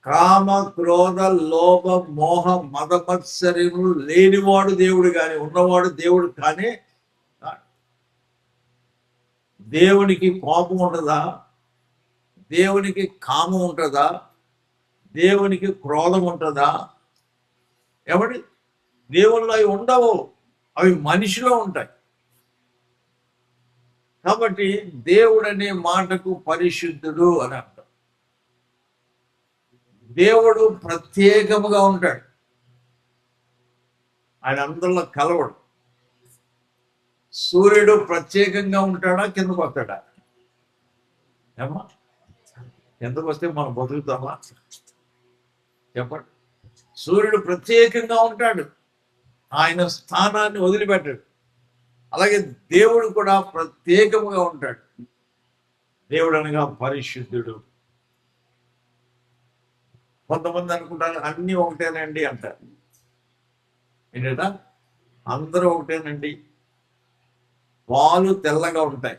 కామ క్రోధ లోభ మోహ మద మత్సర్యములు లేనివాడు దేవుడు కానీ, ఉన్నవాడు దేవుడు కానీ. దేవునికి కోపం ఉంటుందా? దేవునికి కామం ఉంటుందా? దేవునికి క్రోధం ఉంటుందా? ఎవడి దేవుళ్ళు అవి ఉండవు, అవి మనిషిలో ఉంటాయి. కాబట్టి దేవుడు అనే మాటకు పరిశుద్ధుడు అని అర్థం. దేవుడు ప్రత్యేకముగా ఉంటాడు, ఆయన అందరిలో కలవడు. సూర్యుడు ప్రత్యేకంగా ఉంటాడా? కిందకు వస్తాడా? ఏమా కిందకు వస్తే మనం బతుకుతామా? చెప్పండి. సూర్యుడు ప్రత్యేకంగా ఉంటాడు, ఆయన స్థానాన్ని వదిలిపెట్టాడు. అలాగే దేవుడు కూడా ప్రత్యేకముగా ఉంటాడు. దేవుడు అనగా పరిశుద్ధుడు. కొంతమంది అనుకుంటారు అన్నీ ఒకటేనండి అంటారు. ఏంటంటే అందరూ ఒకటేనండి. పాలు తెల్లగా ఉంటాయి,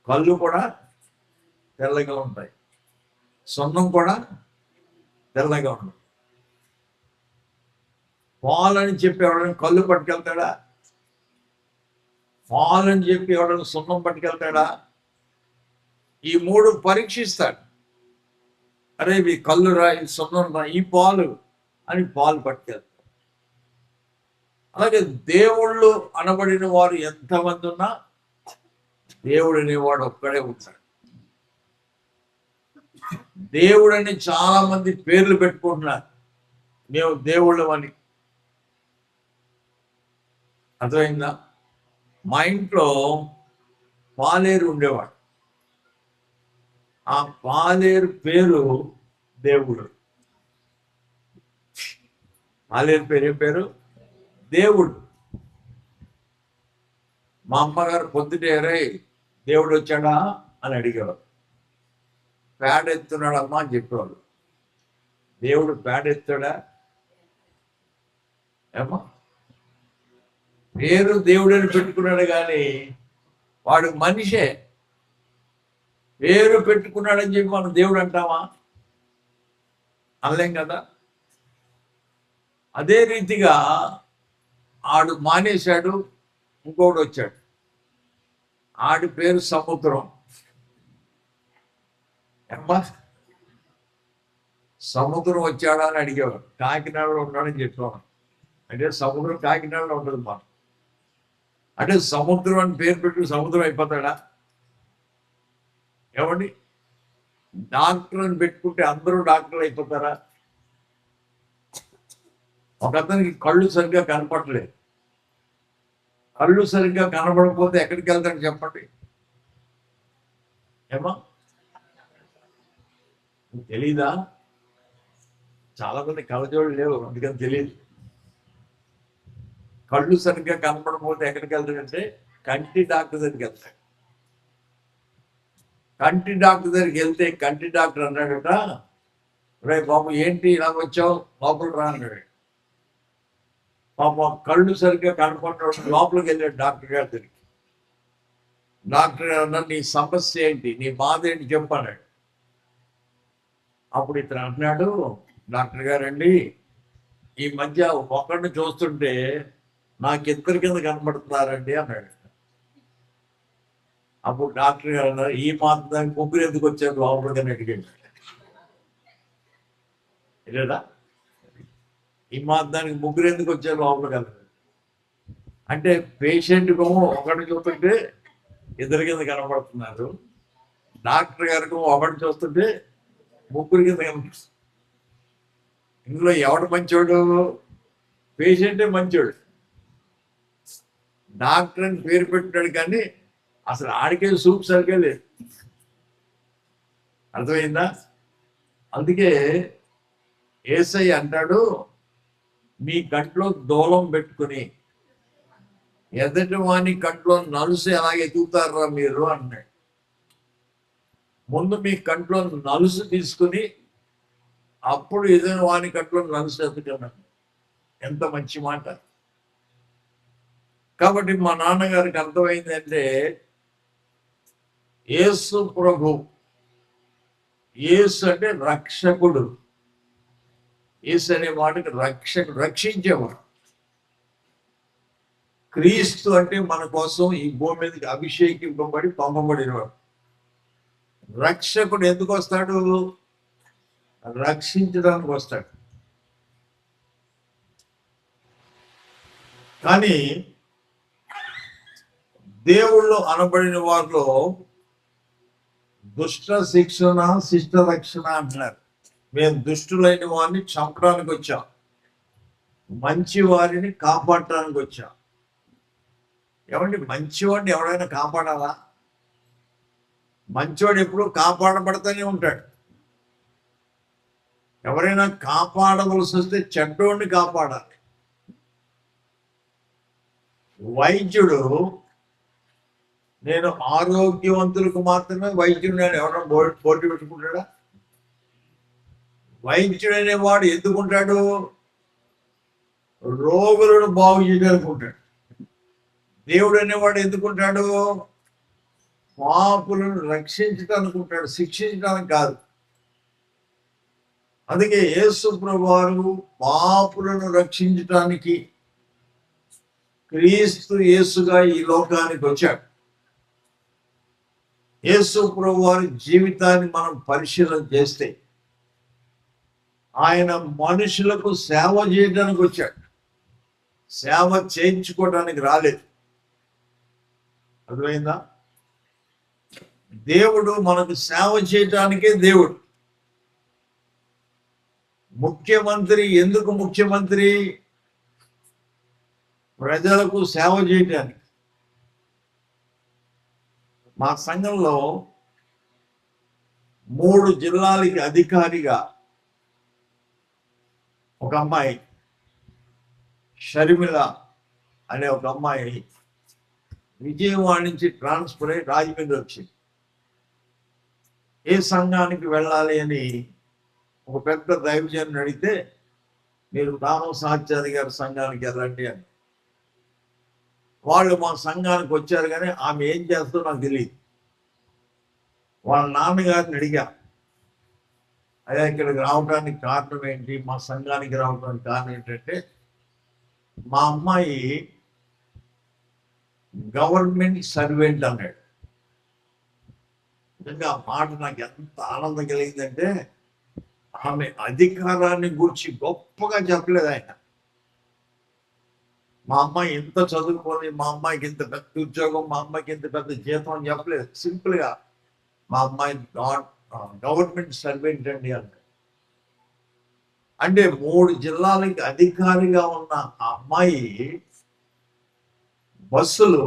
కళ్ళు కూడా తెల్లగా ఉంటాయి, సున్నం కూడా తెల్లగా ఉంటుంది. పాలని చెప్పి ఎవడైనా కళ్ళు పట్టుకెళ్తాడా? పాలని చెప్పి ఎవడైనా సున్నం పట్టుకెళ్తాడా? ఈ మూడు పరీక్షిస్తాడు. అరే ఇవి కళ్ళు రా, ఈ సున్నం రా, ఈ పాలు అని పాలు పట్టుకెళ్తాడు. అలాగే దేవుళ్ళు అనబడిన వారు ఎంతమంది ఉన్నా దేవుడు అనేవాడు ఒక్కడే ఉంటాడు. దేవుడని చాలా మంది పేర్లు పెట్టుకుంటున్నారు, మేము దేవుళ్ళు అని. అర్థమైందా? మా ఇంట్లో పాలేరు ఉండేవాడు, ఆ పాలేరు పేరు దేవుడు. పాలేరు పేరు ఏం పేరు? దేవుడు. మా అమ్మగారు పొద్దుటే రే దేవుడు వచ్చాడా అని అడిగేవారు. పేడ ఎత్తున్నాడమ్మా అని చెప్పేవాడు. దేవుడు పేడ ఎత్తాడా? ఏమో పేరు దేవుడని పెట్టుకున్నాడు కానీ వాడు మనిషే. పేరు పెట్టుకున్నాడని చెప్పి మనం దేవుడు అంటామా? అనలేం కదా. అదే రీతిగా ఆడు మానేశాడు, ఇంకోడు వచ్చాడు, ఆడి పేరు సముద్రం. ఏమ్మా సముద్రం వచ్చాడా అని అడిగేవాడు. కాకినాడలో ఉన్నాడని చెప్పేవాడు. అంటే సముద్రం కాకినాడలో ఉంటుంది మనం. అంటే సముద్రం అని పేరు పెట్టి సముద్రం అయిపోతాడా? ఏమండి, డాక్టర్ అని పెట్టుకుంటే అందరూ డాక్టర్లు అయిపోతారా? ఒక అతనికి కళ్ళు సరిగ్గా కనపడలేదు, కళ్ళు సరిగ్గా కనబడకపోతే ఎక్కడికి వెళ్తాడు చెప్పండి? ఏమా తెలీదా? చాలా మంది కళ్ళజోళ్ళు లేవు, అందుకని తెలియదు. కళ్ళు సరిగ్గా కనపడకపోతే ఎక్కడికి వెళ్తాడంటే కంటి డాక్టర్ దగ్గరికి వెళ్తాడు. కంటి డాక్టర్ దగ్గరికి వెళ్తే కంటి డాక్టర్ అన్నాడట, రే బాబు ఏంటి ఇలా వచ్చావు, లోపలికి రా అన్నాడు. పాపం కళ్ళు సరిగ్గా కనపడ్డాడు. లోపలికి వెళ్ళాడు డాక్టర్ గారి దగ్గరికి. డాక్టర్ గారు అన్నాడు, నీ సమస్య ఏంటి, నీ బాధ ఏంటి చెప్పన్నాడు. అప్పుడు ఇతను అన్నాడు, డాక్టర్ గారండి, ఈ మధ్య ఒకరిని చూస్తుంటే నాకు ఇద్దరి కింద కనపడుతున్నారండి అన్నాడు. అప్పుడు డాక్టర్ గారు అన్నారు, ఈ మాత్రం ముగ్గురు ఎందుకు వచ్చారు లోపలికని అడిగాడు. లేదా ఈ మాత్రానికి ముగ్గురు ఎందుకు వచ్చారు లోపలికి అన్నాడు. అంటే పేషెంట్ ఒకటి చూస్తుంటే ఇద్దరి కింద కనపడుతున్నారు, డాక్టర్ గారికి ఒకటి చూస్తుంటే ముగ్గురు కింద కనపడుతుంది. ఇందులో ఎవడు మంచోడు? పేషెంటే మంచోడు. డాక్టర్ అని పేరు పెట్టాడు కానీ అసలు ఆడికే సూప్ సరిగ్గా లేదు. అర్థమైందా? అందుకే యేసయ్య అంటాడు, మీ కంట్లో దూలం పెట్టుకుని ఎదటి వాని కంట్లో నలుసు ఎలాగ ఎదుగుతారా మీరు అన్నాడు. ముందు మీ కంట్లో నలుసు తీసుకుని అప్పుడు ఎదుటి వాని కంట్లో నలుసు ఎదుగుతున్నాడు. ఎంత మంచి మాట. కాబట్టి మా నాన్నగారికి అర్థమైందంటే యేసు ప్రభు, యేసు అంటే రక్షకుడు. యేసు అనే మాటకి రక్షించేవాడు. క్రీస్తు అంటే మన కోసం ఈ భూమి మీదకి అభిషేకింపబడి పంపబడినవాడు. రక్షకుడు ఎందుకు వస్తాడు? రక్షించడానికి వస్తాడు. కానీ దేవుళ్ళు అనబడిన వారిలో దుష్ట శిక్షణ, శిష్ట రక్షణ అంటున్నారు. మేము దుష్టులైన వారిని చంపడానికి వచ్చాం, మంచి వారిని కాపాడటానికి వచ్చాం. ఏమండి, మంచివాడిని ఎవడైనా కాపాడాలా? మంచివాడు ఎప్పుడు కాపాడబడతానే ఉంటాడు. ఎవరైనా కాపాడవలసి వస్తే చెడ్డోడిని కాపాడాలి. వైద్యుడు, నేను ఆరోగ్యవంతులకు మాత్రమే వైద్యుడు నేను ఎవరైనా పోటీ పెట్టుకుంటాడా? వైద్యుడు అనేవాడు ఎందుకుంటాడు? రోగులను బాగు చేయడానుకుంటాడు. దేవుడు అనేవాడు ఎందుకుంటాడు? పాపులను రక్షించడానికి ఉంటాడు, శిక్షించడానికి కాదు. అందుకే యేసు ప్రభువు పాపులను రక్షించడానికి క్రీస్తు యేసుగా ఈ లోకానికి వచ్చాడు. యేసు ప్రభువారి జీవితాన్ని మనం పరిశీలన చేస్తే ఆయన మనుషులకు సేవ చేయడానికి వచ్చాడు, సేవ చేయించుకోవడానికి రాలేదు. అర్థమైందా? దేవుడు మనకు సేవ చేయటానికే దేవుడు. ముఖ్యమంత్రి ఎందుకు ముఖ్యమంత్రి? ప్రజలకు సేవ చేయటానికి. మా సంఘంలో 3 జిల్లాలకి అధికారిగా ఒక అమ్మాయి, షర్మిల అనే ఒక అమ్మాయి విజయవాడ నుంచి ట్రాన్స్ఫర్ అయ్యి రాజమండ్రి వచ్చింది. ఏ సంఘానికి వెళ్ళాలి అని ఒక పెద్ద దైవజనుని అడిగితే, మీరు దానం సాచారి గారి సంఘానికి వెళ్ళండి అని. వాళ్ళు మా సంఘానికి వచ్చారు, కానీ ఆమె ఏం చేస్తుందో నాకు తెలియదు. వాళ్ళ నాన్నగారిని అడిగా, అయ్యా ఇక్కడికి రావడానికి కారణం ఏంటి, మా సంఘానికి రావడానికి కారణం ఏంటంటే, మా అమ్మాయి గవర్నమెంట్ సర్వెంట్ అన్నాడు. నిజంగా ఆ మాట నాకు ఎంత ఆనందం కలిగిందంటే, ఆమె అధికారాన్ని గురించి గొప్పగా చెప్పలేదు ఆయన. మా అమ్మాయి ఇంత చదువుకొని, మా అమ్మాయికి ఇంత పెద్ద ఉద్యోగం, మా అమ్మాయికి ఇంత పెద్ద జీతం అని చెప్పలేదు. సింపుల్ గా మా అమ్మాయి గవర్నమెంట్ సర్వెంట్ అండి అన్నాడు. అంటే 3 జిల్లాలకి అధికారిగా ఉన్న ఆ అమ్మాయి బస్సులు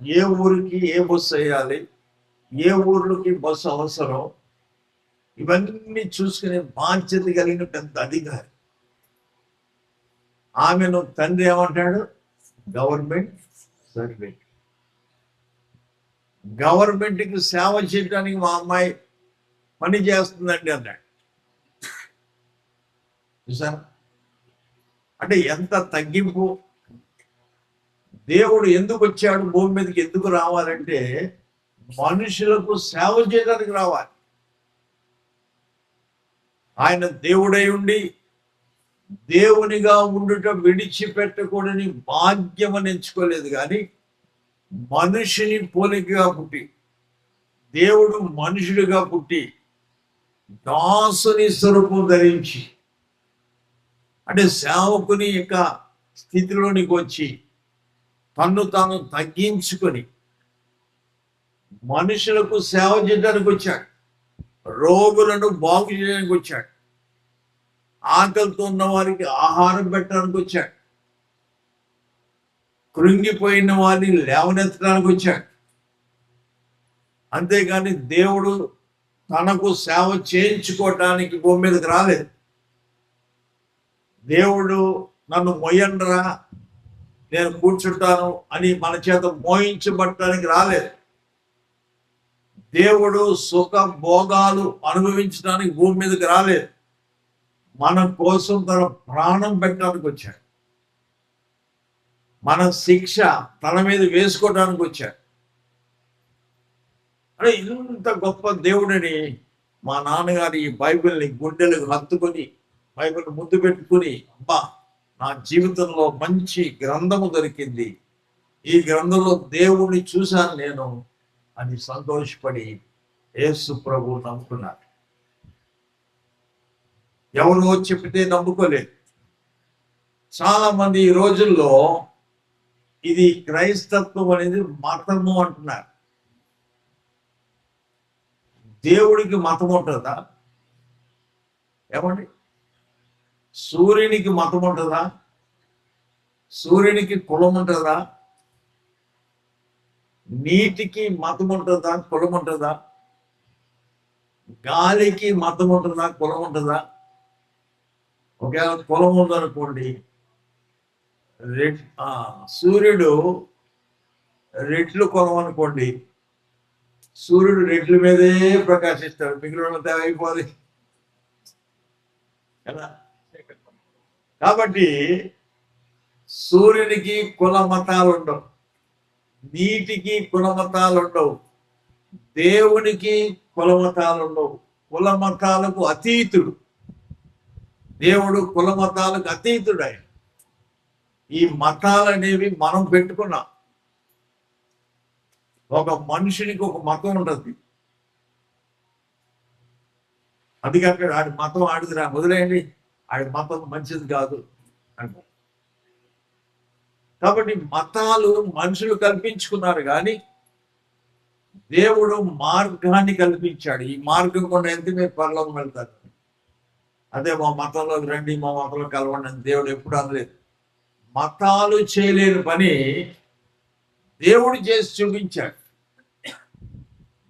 ఏ ఊరికి ఏ బస్సు వేయాలి, ఏ ఊర్లకి బస్సు అవసరం, ఇవన్నీ చూసుకునే బాధ్యత కలిగిన పెద్ద అధికారి. ఆమెను తండ్రి ఏమంటాడు? Government servant. గవర్నమెంట్కి సేవ చేయడానికి మా అమ్మాయి పని చేస్తుందండి అన్నాడు. చూసారా? అంటే ఎంత తగ్గింపు. దేవుడు ఎందుకు వచ్చాడు భూమి మీదకి, ఎందుకు రావాలంటే మనుషులకు సేవ చేయడానికి రావాలి. ఆయన దేవుడై ఉండి దేవునిగా ఉండుట విడిచిపెట్టకూడని భాగ్యం అని ఎంచుకోలేదు, కానీ మనిషిని పోలికగా పుట్టి, దేవుడు మనుషుడిగా పుట్టి దాసుని స్వరూపం ధరించి, అంటే సేవకుని యొక్క స్థితిలోనికి వచ్చి తన్ను తాను తగ్గించుకొని మనుషులకు సేవ చేయడానికి వచ్చాడు. రోగులను బాగు చేయడానికి వచ్చాడు. ఆకలితో ఉన్న వారికి ఆహారం పెట్టడానికి వచ్చాడు. కృంగిపోయిన వారిని లేవనెత్తడానికి వచ్చాడు. అంతేగాని దేవుడు తనకు సేవ చేయించుకోవటానికి భూమి మీదకి రాలేదు. దేవుడు నన్ను మొయ్యండ్రా నేను కూర్చుంటాను అని మన చేత మోయించబట్టడానికి రాలేదు. దేవుడు సుఖ భోగాలు అనుభవించడానికి భూమి మీదకి రాలేదు. మన కోసం తన ప్రాణం పెట్టడానికి వచ్చాడు. మన శిక్ష తన మీద వేసుకోవడానికి వచ్చాడు. అంటే ఇంత గొప్ప దేవుడిని మా నాన్నగారు ఈ బైబిల్ని గుండెలకు హత్తుకొని బైబిల్ ముద్దు పెట్టుకుని, అబ్బా నా జీవితంలో మంచి గ్రంథము దొరికింది, ఈ గ్రంథంలో దేవుణ్ణి చూశాను నేను అని సంతోషపడి యేసు ప్రభువు నమ్ముకున్నారు. ఎవరో చెప్తే నమ్ముకోలేదు. చాలా మంది ఈ రోజుల్లో ఇది క్రైస్తత్వం అనేది మతము అంటున్నారు. దేవుడికి మతం ఉంటుందా? ఏమండి, సూర్యునికి మతం ఉంటుందా? సూర్యునికి కులం ఉంటుందా? నీటికి మతం ఉంటుందా? కులం ఉంటుందా? గాలికి మతం ఉంటుందా? కులం ఉంటుందా? ఒకవేళ కులం ఉందనుకోండి, సూర్యుడు రెట్లు కులం అనుకోండి, సూర్యుడు రెట్ల మీదే ప్రకాశిస్తాడు, మిగిలిన అయిపోది కదా. కాబట్టి సూర్యునికి కుల మతాలు ఉండవు, నీటికి కుల మతాలు ఉండవు, దేవునికి కుల మతాలు ఉండవు. కుల మతాలకు అతీతుడు దేవుడు, కుల మతాలకు అతీతుడు ఆయన. ఈ మతాలు అనేవి మనం పెట్టుకున్నాం. ఒక మనుషునికి ఒక మతం ఉంటుంది. అందుకే ఆడి మతం ఆడిదిరా, వదిలేయండి, ఆడి మతం మంచిది కాదు అంట. కాబట్టి మతాలు మనుషులు కల్పించుకున్నారు, కానీ దేవుడు మార్గాన్ని కల్పించాడు. ఈ మార్గం కూడా ఎంత మీరు పరలోకం వెళ్తారు. అదే మా మతంలోకి రండి, మా మతంలో కలవండి అని దేవుడు ఎప్పుడు అనలేదు. మతాలు చేయలేని పని దేవుడు చేసి చూపించాడు.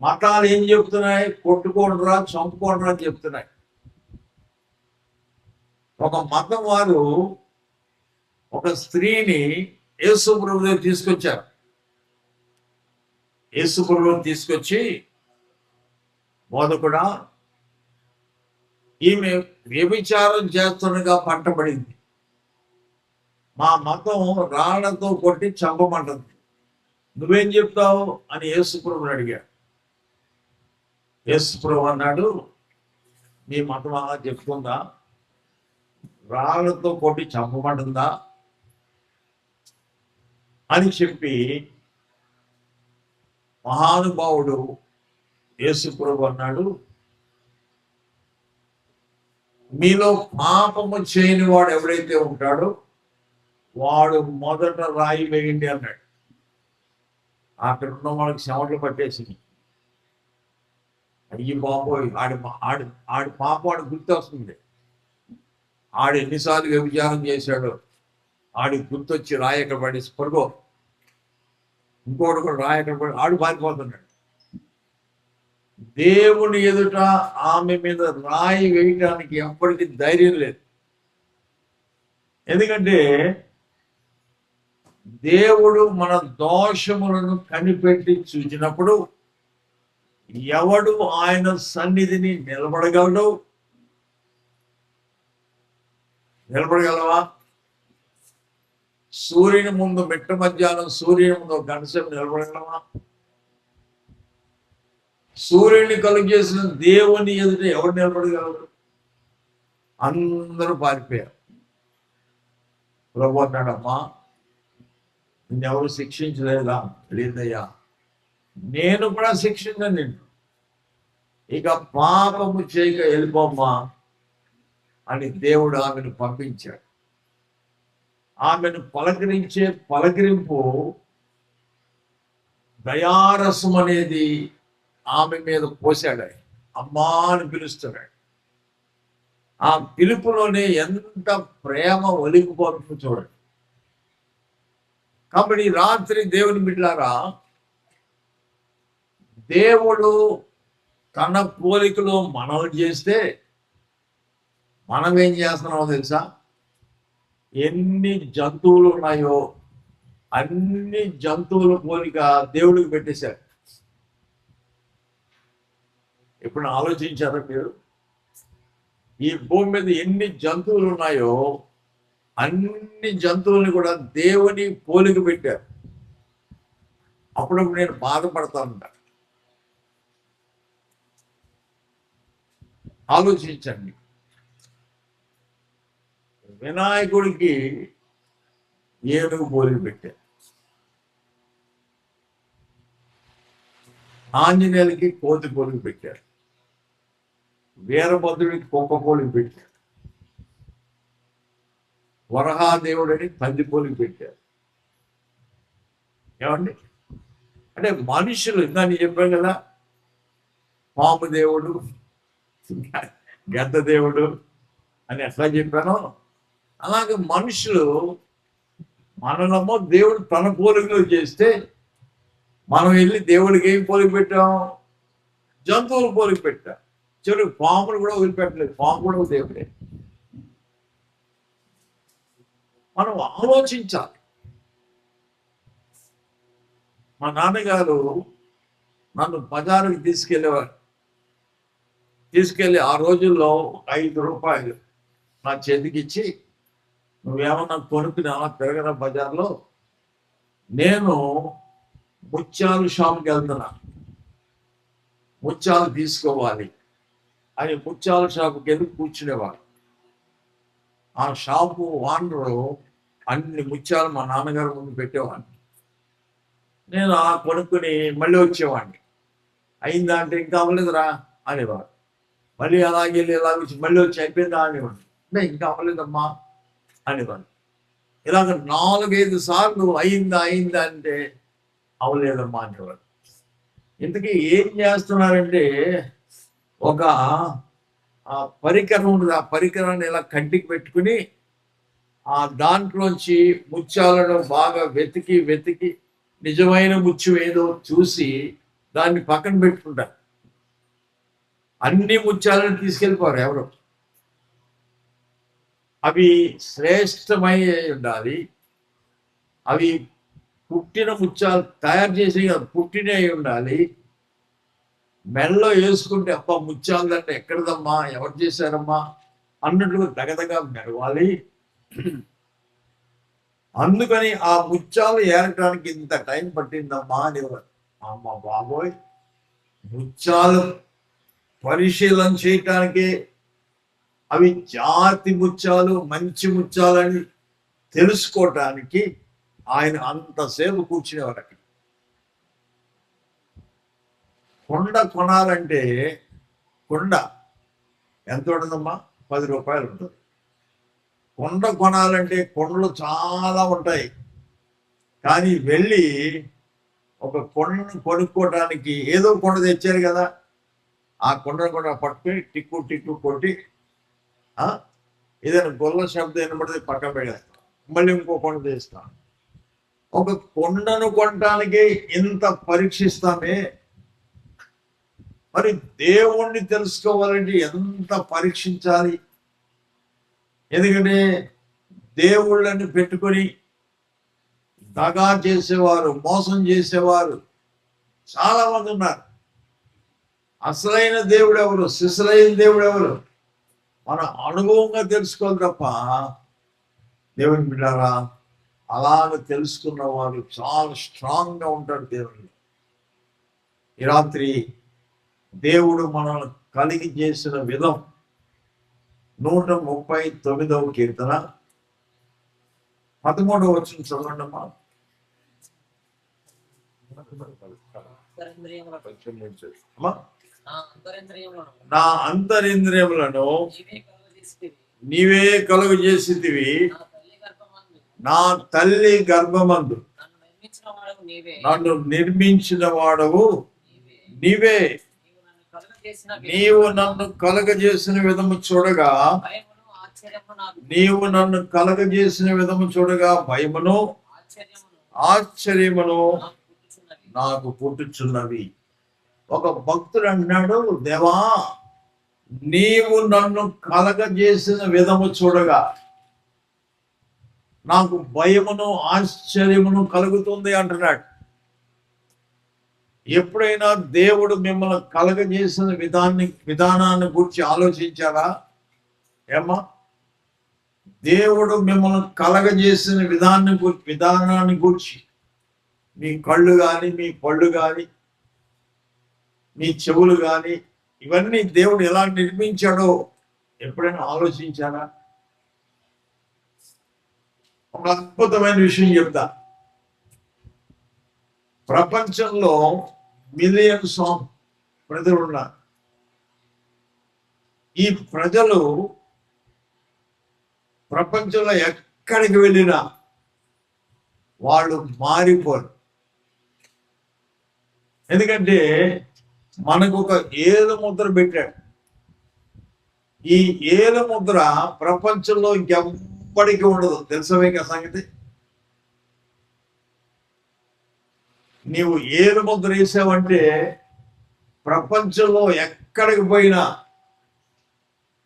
మతాలు ఏం చెప్తున్నాయి? కొట్టుకోండిరా, చంపుకోండిరా అని చెప్తున్నాయి. ఒక మతం వారు ఒక స్త్రీని యేసు ప్రభువు దగ్గర తీసుకొచ్చారు. యేసు ప్రభువుని తీసుకొచ్చి, బోధకుడా, ఈమె వ్యభిచారం చేస్తుండగా పట్టబడింది, మా మతం రాళ్లతో కొట్టి చంపమంటుంది, నువ్వేం చెప్తావు అని యేసు ప్రభువుని అడిగాడు. యేసు ప్రభువు అన్నాడు, మీ మతం అలా చెప్తుందా? రాళ్లతో కొట్టి చంపమంటుందా అని చెప్పి మహానుభావుడు యేసు ప్రభువు అన్నాడు, మీలో పాపము చేయని వాడు ఎవడైతే ఉంటాడో వాడు మొదట రాయి వేయండి అన్నాడు. అక్కడ ఉన్న వాళ్ళకి చెమటలు పట్టేసి, అయ్యి బాబోయ్, ఆడి పాప ఆడు గుర్తు వస్తుంది. ఆడు ఎన్నిసార్లు వ్యభిచారం చేశాడో ఆడి గుర్తొచ్చి రాయి ఎక్కడ పడేసి పొరుగో, ఇంకోటి కూడా రాయి ఎక్కడ పడి ఆడు పారిపోతున్నాడు. దేవుని ఎదుట ఆమె మీద రాయి వేయడానికి ఎప్పటికీ ధైర్యం లేదు. ఎందుకంటే దేవుడు మన దోషములను కనిపెట్టి చూచినప్పుడు ఎవడు ఆయన సన్నిధిని నిలబడగలవా? సూర్యుని ముందు మిట్ట మధ్యాహ్నం సూర్యుని ముందు ఒక గంట సేపు నిలబడగలవా? సూర్యుని కలుగు చేసిన దేవుని ఎదుట ఎవరు నిలబడగలరు? అందరూ పారిపోయారు. ప్రభు అన్నాడమ్మా, నిన్నెవరు శిక్షించలేదా? లేదయ్యా, నేను కూడా శిక్షించను నిన్ను, ఇక పాపము చేయక వెళ్ళిపోమ్మా అని దేవుడు ఆమెను పంపించాడు. ఆమెను పలకరించే పలకరింపు దయారసం అనేది ఆమె మీద పోసాడు. అమ్మా అని పిలుస్తున్నాడు. ఆ పిలుపులోనే ఎంత ప్రేమ ఒలిగిపోతుందో చూడండి. కాబట్టి రాత్రి దేవుని బిడ్డలారా, దేవుడు తన పోలికలో మనవి చేస్తే మనం ఏం చేస్తున్నామో తెలుసా? ఎన్ని జంతువులు ఉన్నాయో అన్ని జంతువుల పోలిక దేవుడికి పెట్టేశారు. ఇప్పుడు ఆలోచించారా మీరు? ఈ భూమి మీద ఎన్ని జంతువులు ఉన్నాయో అన్ని జంతువుల్ని కూడా దేవుని పోలిక పెట్టారు. అప్పుడప్పుడు నేను బాధపడతాను. ఆలోచించండి. వినాయకుడికి ఏనుగు పోలిక పెట్టారు, ఆంజనేయులకి కోతి పోలిక పెట్టారు, వీరభద్రుడికి కుక్క పోలిక పెట్టారు, వరహాదేవుడని పంది పోలిక పెట్టారు. ఏమండి? అంటే మనుషులు, ఇందాక చెప్పాను కదా, పాము దేవుడు, గద్ద దేవుడు అని ఎట్లా చెప్పానో అలాగే మనుషులు మనమో దేవుడు తన పోలికలో చేస్తే మనం వెళ్ళి దేవుడికి ఏం పోలిక పెట్టాం? జంతువులు పోలిక పెట్టాం. చెడు పాములు కూడా వదిలిపెట్టలేదు, పాము కూడా దేవుడే. మనం ఆలోచించాలి. మా నాన్నగారు నన్ను బజారుకి తీసుకెళ్ళేవారు. తీసుకెళ్ళి ఆ రోజుల్లో 5 రూపాయలు నా చేతికి ఇచ్చి, నువ్వేమన్నా కొనుక్కుని అలా తిరగరా బజార్లో, నేను ముత్యాలు షాప్కి వెళ్తున్నా, ముత్యాలు తీసుకోవాలి అని ముత్యాల షాపుకి వెళ్ళి కూర్చునేవాడు. ఆ షాపు ఓనరు అన్ని ముత్యాలు మా నాన్నగారు ముందు పెట్టేవాడిని. నేను ఆ కొనుక్కుని మళ్ళీ వచ్చేవాడిని. అయిందా అంటే ఇంకా అవ్వలేదురా అనేవాడు. మళ్ళీ అలాగే వెళ్ళి ఇలా వచ్చి మళ్ళీ వచ్చి అయిపోయిందా అనేవాడు. అంటే ఇంకా అవ్వలేదమ్మా అనేవాడు. ఇలాగ 4-5 సార్లు అయిందా అంటే అవ్వలేదమ్మా అనేవాడు. ఇంతకీ ఏం చేస్తున్నారంటే, ఒక పరికరం ఉంటుంది, ఆ పరికరాన్ని ఇలా కంటికి పెట్టుకుని ఆ దాంట్లోంచి ముత్యాలను బాగా వెతికి నిజమైన ముత్యం ఏదో చూసి దాన్ని పక్కన పెట్టుకుంటారు. అన్ని ముత్యాలను తీసుకెళ్ళిపోరు ఎవరు. అవి శ్రేష్టమై ఉండాలి, అవి పుట్టిన ముత్యాలు తయారు చేసి పుట్టినవి ఉండాలి. మెడలో వేసుకుంటే అబ్బా ముత్యాలు అంటే ఎక్కడదమ్మా, ఎవరు చేశారమ్మా అన్నట్లుగా దగదగా మెరవాలి. అందుకని ఆ ముత్యాలు ఏరటానికి ఇంత టైం పట్టిందమ్మా అనేవారు. అమ్మ బాబోయ్, ముత్యాలు పరిశీలన చేయటానికి అవి జాతి ముత్యాలు మంచి ముత్యాలని తెలుసుకోవటానికి ఆయన అంతసేపు కూర్చునేవారు. అక్కడ కొండ కొనాలంటే కొండ ఎంత ఉంటుందమ్మా? 10 రూపాయలు ఉంటుంది. కొండ కొనాలంటే కొండలు చాలా ఉంటాయి. కానీ వెళ్ళి ఒక కొండను కొనుక్కోవడానికి ఏదో కొండ తెచ్చారు కదా, ఆ కొండను కూడా పట్టుకొని టిక్కు కొట్టి ఏదైనా గొల్ల శబ్దం వినబడితే పక్కన పెడతాం, మళ్ళీ ఇంకో కొండ తెస్తాం. ఒక కొండను కొనటానికి ఇంత పరీక్షిస్తామే, మరి దేవుణ్ణి తెలుసుకోవాలంటే ఎంత పరీక్షించాలి? ఎందుకంటే దేవుళ్ళని పెట్టుకొని దగా చేసేవారు, మోసం చేసేవారు చాలా మంది ఉన్నారు. అసలైన దేవుడు ఎవరు, సిసలైన దేవుడు ఎవరు మన అనుభవంగా తెలుసుకోవాలి తప్ప, దేవుని బిడ్డారా, అలాగ తెలుసుకున్న వారు చాలా స్ట్రాంగ్గా ఉంటాడు దేవుడు. ఈ రాత్రి దేవుడు మనల్ని కలిగి చేసిన విధం 139వ కీర్తన 13వ వచనం చదవండి అమ్మా. అమ్మా, నా అంతరింద్రియములను నీవే కలుగు చేసితివి, నా తల్లి గర్భమందు నన్ను నిర్మించిన వాడవు నీవే. నీవు నన్ను కలగజేసిన విధము చూడగా, నీవు నన్ను కలగజేసిన విధము చూడగా భయమును ఆశ్చర్యమును నాకు పుట్టుచున్నవి. ఒక భక్తుడు అన్నాడు, దేవా నీవు నన్ను కలగజేసిన విధము చూడగా నాకు భయమును ఆశ్చర్యమును కలుగుతుంది అంటున్నాడు. ఎప్పుడైనా దేవుడు మిమ్మల్ని కలగజేసిన విధానాన్ని గురించి ఆలోచించారా? ఏమ్మా, దేవుడు మిమ్మల్ని కలగజేసిన విధానాన్ని గురించి మీ కళ్ళు కానీ, మీ పళ్ళు కానీ, మీ చెవులు కానీ, ఇవన్నీ దేవుడు ఎలా నిర్మించాడో ఎప్పుడైనా ఆలోచించారా? ఒక అద్భుతమైన విషయం చెప్తా. ప్రపంచంలో మిలియన్స్ ఆఫ్ ప్రజలు ఉన్నారు. ఈ ప్రజలు ప్రపంచంలో ఎక్కడికి వెళ్ళినా వాళ్ళు మారిపోరు. ఎందుకంటే మనకు ఒక ఏలు ముద్ర పెట్టాడు. ఈ ఏలు ముద్ర ప్రపంచంలో ఇంకెప్పటికీ ఉండదు. తెలుసా మీకు ఆ సంగతి? నీవు ఏలు ముద్ర వేసావంటే ప్రపంచంలో ఎక్కడికి పోయినా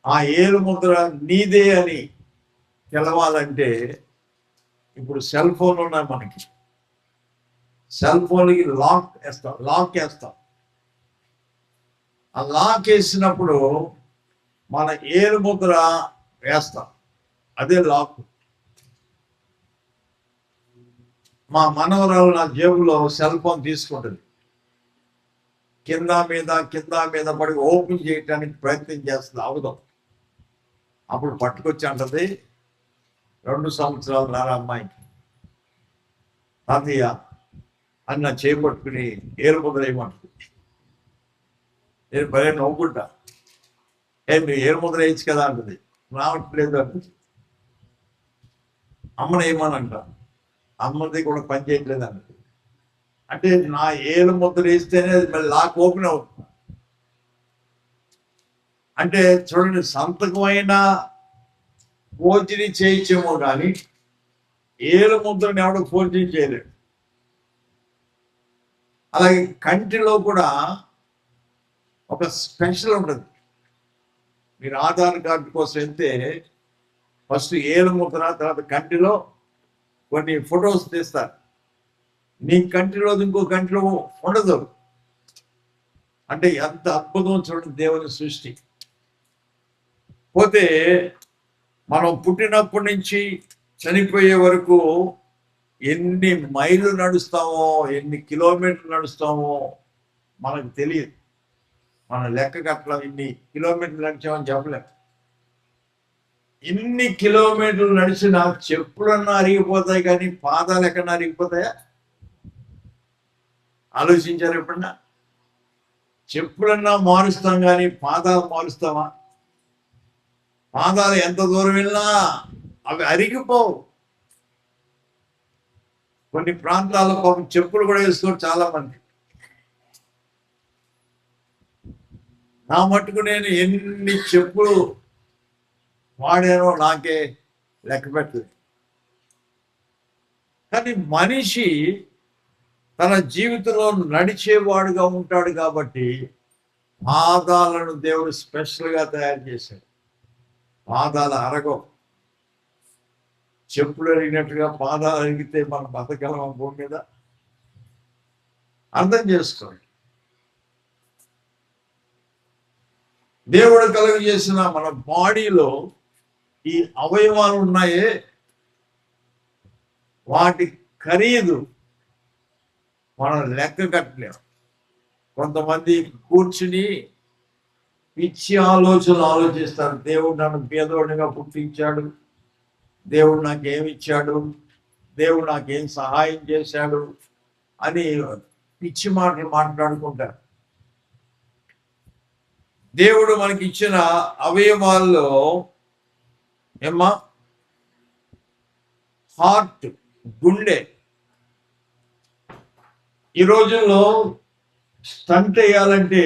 ఆ ఏలు ముద్ర నీదే అని తెలవాలంటే ఇప్పుడు సెల్ ఫోన్ ఉన్నాయి మనకి. సెల్ ఫోన్కి లాక్ వేస్తాం. ఆ లాక్ వేసినప్పుడు మన ఏలు ముద్ర వేస్తాం, అదే లాక్. మా మనవరాలు నా జేబులో సెల్ ఫోన్ తీసుకుంటుంది, కింద మీద పడి ఓపెన్ చేయడానికి ప్రయత్నం చేస్తుంది, అవుదాం. అప్పుడు పట్టుకొచ్చి అంటది, 2 సంవత్సరాలు నారా అమ్మాయికి, తాతయ్య అని నా చేపట్టుకుని ఏలు ముద్ర వేయమంటుంది. నేను భలే నవ్వుకుంటా. నువ్వు ఏలు ముద్ర వేయచ్చు కదా అంటుంది. రావట్లేదు అంటుంది. అమ్మను ఏమనంట, అమ్మది కూడా పని చేయట్లేదు అంటుంది. అంటే నా ఏలు ముద్ర వేస్తేనే అది మళ్ళీ లాక్ ఓపెన్ అవుతుంది. అంటే చూడండి, సంతకమైనా ఫోర్జరీ చేయించేమో కానీ ఏలు ముద్రని ఎవడో ఫోర్జరీ చేయలేడు. అలాగే కంటిలో కూడా ఒక స్పెషల్ ఉంటుంది. మీరు ఆధార్ కార్డు కోసం వెళ్తే ఫస్ట్ ఏలు ముద్ర, తర్వాత కంటిలో కొన్ని ఫొటోస్ తీస్తారు. నీ కంటిలో ఇంకో కంటిలో ఉండదు. అంటే ఎంత అద్భుతం చూడండి దేవుని సృష్టి. పోతే మనం పుట్టినప్పటి నుంచి చనిపోయే వరకు ఎన్ని మైళ్ళు నడుస్తామో, ఎన్ని కిలోమీటర్లు నడుస్తామో మనకు తెలియదు. మన లెక్కకి అట్లా ఇన్ని కిలోమీటర్లు నడిచామని చెప్పలేము. ఇన్ని కిలోమీటర్లు నడిచినా చెప్పులన్నా అరిగిపోతాయి కానీ పాదాలు ఎక్కడన్నా అరిగిపోతాయా? ఆలోచించారు ఎప్పుడన్నా? చెప్పులన్నా మారుస్తాం కానీ పాదాలు మారుస్తామా? పాదాలు ఎంత దూరం వెళ్ళినా అవి అరిగిపోవు. కొన్ని ప్రాంతాల్లో పాపం చెప్పులు కూడా వేసుకోరు చాలా మంది. నా మట్టుకు నేను ఎన్ని చెప్పులు వాడానో నాకే లెక్క పెట్టలేదు. కానీ మనిషి తన జీవితంలో నడిచేవాడుగా ఉంటాడు కాబట్టి పాదాలను దేవుడు స్పెషల్గా తయారు చేశాడు. పాదాలు అరగవు. చెప్పులు అరిగినట్టుగా పాదాలు అరిగితే మనం బతకగలం భూమి మీద? అర్థం చేసుకోండి. దేవుడు కలుగు చేసిన మన బాడీలో ఈ అవయవాలు ఉన్నాయే, వాటి ఖరీదు మనం లెక్క కట్టలేము. కొంతమంది కూర్చుని పిచ్చి ఆలోచనలు ఆలోచిస్తారు. దేవుడు నన్ను పేదోడిగా పుట్టించాడు, దేవుడు నాకేమి ఇచ్చాడు, దేవుడు నాకేం సహాయం చేశాడు అని పిచ్చి మాటలు మాట్లాడుకుంటారు. దేవుడు మనకి ఇచ్చిన అవయవాల్లో ఏమ్మా, హార్ట్, గుండె. ఈ రోజుల్లో స్టంట్ వేయాలంటే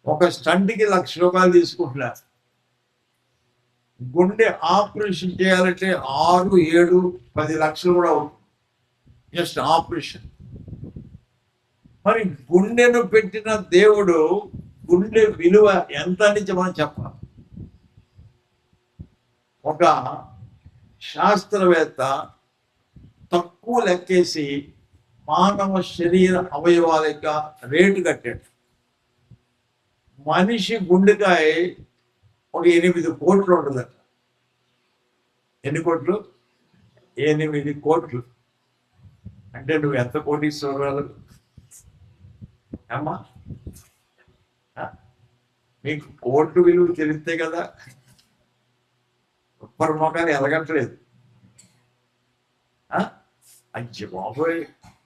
ఒక స్టంట్కి ₹1,00,000 తీసుకుంటున్నారు. గుండె ఆపరేషన్ చేయాలంటే 6, 7, 10 లక్షలు కూడా అవుతుంది, జస్ట్ ఆపరేషన్. మరి గుండెను పెట్టిన దేవుడు గుండె విలువ ఎంత నుంచి మనం చెప్పాలి. ఒక శాస్త్రవేత్త తక్కువ లెక్కేసి మానవ శరీర అవయవాల యొక్క రేటు కట్టాడు. మనిషి గుండెకాయ ఒక 8 కోట్లు ఉంటుందట. ఎన్ని కోట్లు? 8 కోట్లు. అంటే నువ్వు ఎంత కోటీశ్వరాలు అమ్మా? మీకు కోట్లు విలువ తెలిస్తే కదా. ఒక్కరి మొఖాన్ని ఎలగట్లేదు. అయ్య బాబోయ్,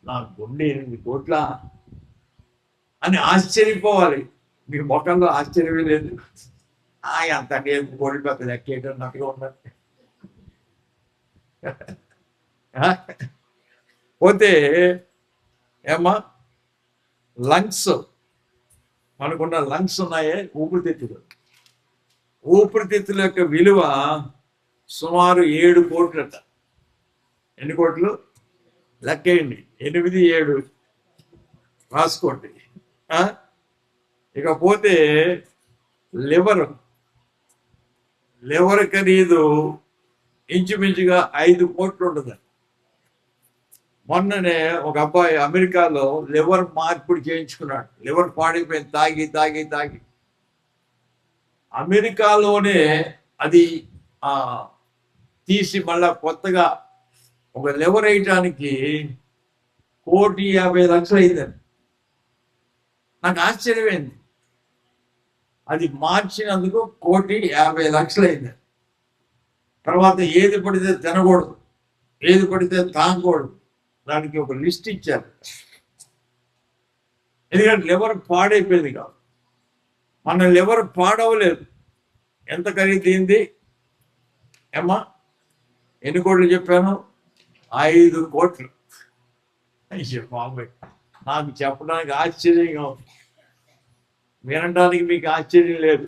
నా గుండె 8 కోట్ల అని ఆశ్చర్యపోవాలి. మీ మొఖంలో ఆశ్చర్యమే లేదు. అంత కోడి పెద్ద లెక్కేటన్నట్టుగా ఉన్నది. పోతే ఏమ్మా, లంగ్స్, మనకున్న లంగ్స్ ఉన్నాయే, ఊపిరితిత్తులు. ఊపిరితిత్తుల యొక్క విలువ సుమారు 7 కోట్లట. ఎన్ని కోట్లు? లెక్కేయండి. 8, 7 రాసుకోండి. ఇకపోతే లివర్ ఖరీదు ఇంచుమించుగా 5 కోట్లు ఉంటుంది. మొన్ననే ఒక అబ్బాయి అమెరికాలో లివర్ మార్పిడి చేయించుకున్నాడు. లివర్ పాడైపోయింది తాగి తాగి తాగి. అమెరికాలోనే అది తీసి మళ్ళా కొత్తగా ఒక లివర్ వేయటానికి ₹1,50,00,000 అయిందండి. నాకు ఆశ్చర్యమైంది. అది మార్చినందుకు ₹1,50,00,000 అయింది. తర్వాత ఏది పడితే తినకూడదు, ఏది పడితే తాగకూడదు, దానికి ఒక లిస్ట్ ఇచ్చారు. ఎందుకంటే లివర్ పాడైపోయింది కాదు. మన లివర్ పాడవలేదు. ఎంత ఖరీదైంది ఏమ్మా? ఎన్ని కోట్లు చెప్పాను? 5 కోట్లు. అయ్యో బాబాయ్, నాకు చెప్పడానికి ఆశ్చర్యంగా ఉంది, వినడానికి మీకు ఆశ్చర్యం లేదు.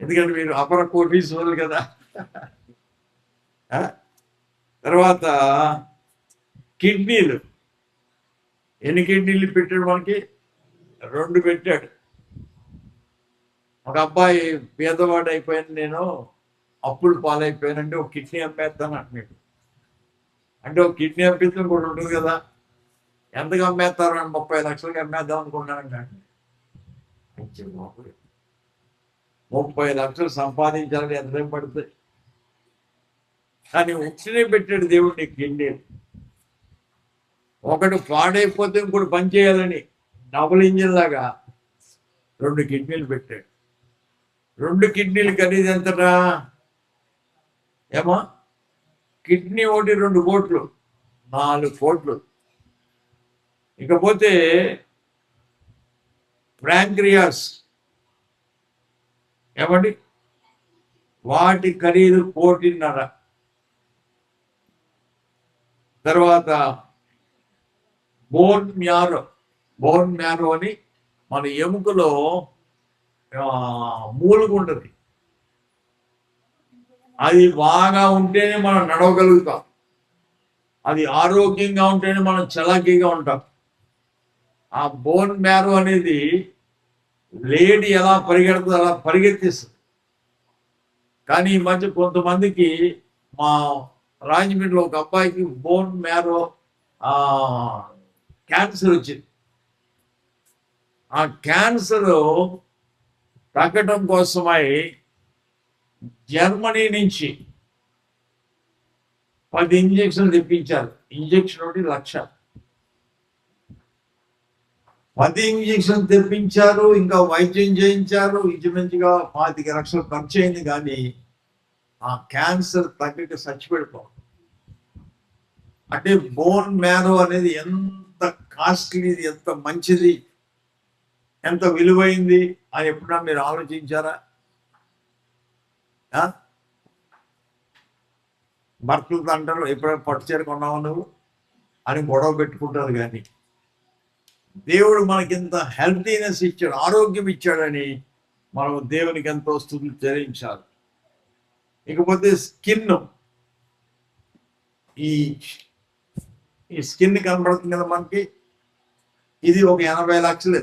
ఎందుకంటే మీరు అపర కోటీశ్వరులు కదా. తర్వాత కిడ్నీలు. ఎన్ని కిడ్నీలు పెట్టాడు మనకి? 2 పెట్టాడు. ఒక అబ్బాయి పేదవాడు అయిపోయాను, నేను అప్పులు పాలైపోయానంటే ఒక కిడ్నీ అమ్మేస్తాను అంటున్నాడు. అంటే ఒక కిడ్నీ అమ్మితే కూడా ఉంటుంది కదా. ఎంతగా అమ్మేస్తారు? 30 లక్షలకి అమ్మేద్దాం అనుకున్నానంటే 30 లక్షలు సంపాదించాలని ఎంత పడుతుంది? కానీ ఉచ్చినే పెట్టాడు దేవుడు నీకు కిడ్నీ. ఒకటి పాడైపోతే ఇంకోటి పని చేయాలని డబుల్ ఇంజిన్ లాగా 2 కిడ్నీలు పెట్టాడు. 2 కిడ్నీలు ఖరీదు ఎంతటా ఏమో? కిడ్నీ ఒకటి 2 కోట్లు, 4 కోట్లు. ఇకపోతే ప్యాంక్రియాస్ ఏమండి, వాటి ఖరీదు 1,50,00,000. తర్వాత బోన్ మ్యారో అని మన ఎముకలో మూలుగు ఉంటుంది. అది బాగా ఉంటేనే మనం నడవగలుగుతాం. అది ఆరోగ్యంగా ఉంటేనే మనం చలాకీగా ఉంటాం. ఆ బోన్ మ్యారో అనేది లేడీ ఎలా పరిగెడుతుందో అలా పరిగెత్తిస్తుంది. కానీ ఈ మధ్య కొంతమందికి మా రాజమండ్రిలో ఒక అబ్బాయికి బోన్ మ్యారో క్యాన్సర్ వచ్చింది. ఆ క్యాన్సర్ తగ్గడం కోసమై జర్మనీ నుంచి 10 ఇంజక్షన్లు తెప్పించారు. ఇంజక్షన్ ఒకటి 1,00,000. 10 ఇంజక్షన్లు తెప్పించారు, ఇంకా వైద్యం చేయించారు. ఇంచుమించుగా 25 లక్షలు ఖర్చు అయింది. కానీ ఆ క్యాన్సర్ తగ్గక చచ్చిపెడిపోవాలి. అంటే బోన్ మ్యారో అనేది ఎంత కాస్ట్లీది, ఎంత మంచిది, ఎంత విలువైంది అని ఎప్పుడన్నా మీరు ఆలోచించారా? భర్తలతో అంటారు, ఎప్పుడైనా పట్టు చీర కొన్నావు నువ్వు అని గొడవ పెట్టుకుంటారు. కానీ దేవుడు మనకి ఎంత హెల్తీనెస్ ఇచ్చాడు, ఆరోగ్యం ఇచ్చాడని మనం దేవునికి ఎంతో స్తుతులు చెల్లించాలి. ఇకపోతే స్కిన్, ఈ స్కిన్ కనబడుతుంది కదా మనకి, ఇది ఒక 80 లక్షలు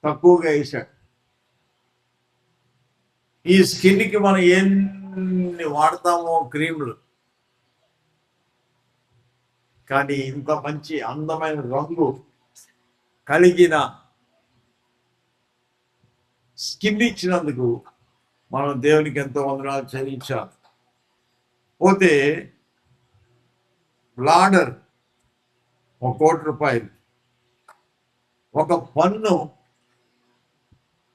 తక్కువగా వేసాడు. ఈ స్కిన్కి మనం ఎన్ని వాడతామో క్రీములు, కానీ ఇంత మంచి అందమైన రంగు కలిగిన స్కిన్ ఇచ్చినందుకు మనం దేవునికి ఎంతో వందనాలు చెల్లించాలి. పోతే బ్లాడర్ ₹1 కోటి. ఒక పన్ను,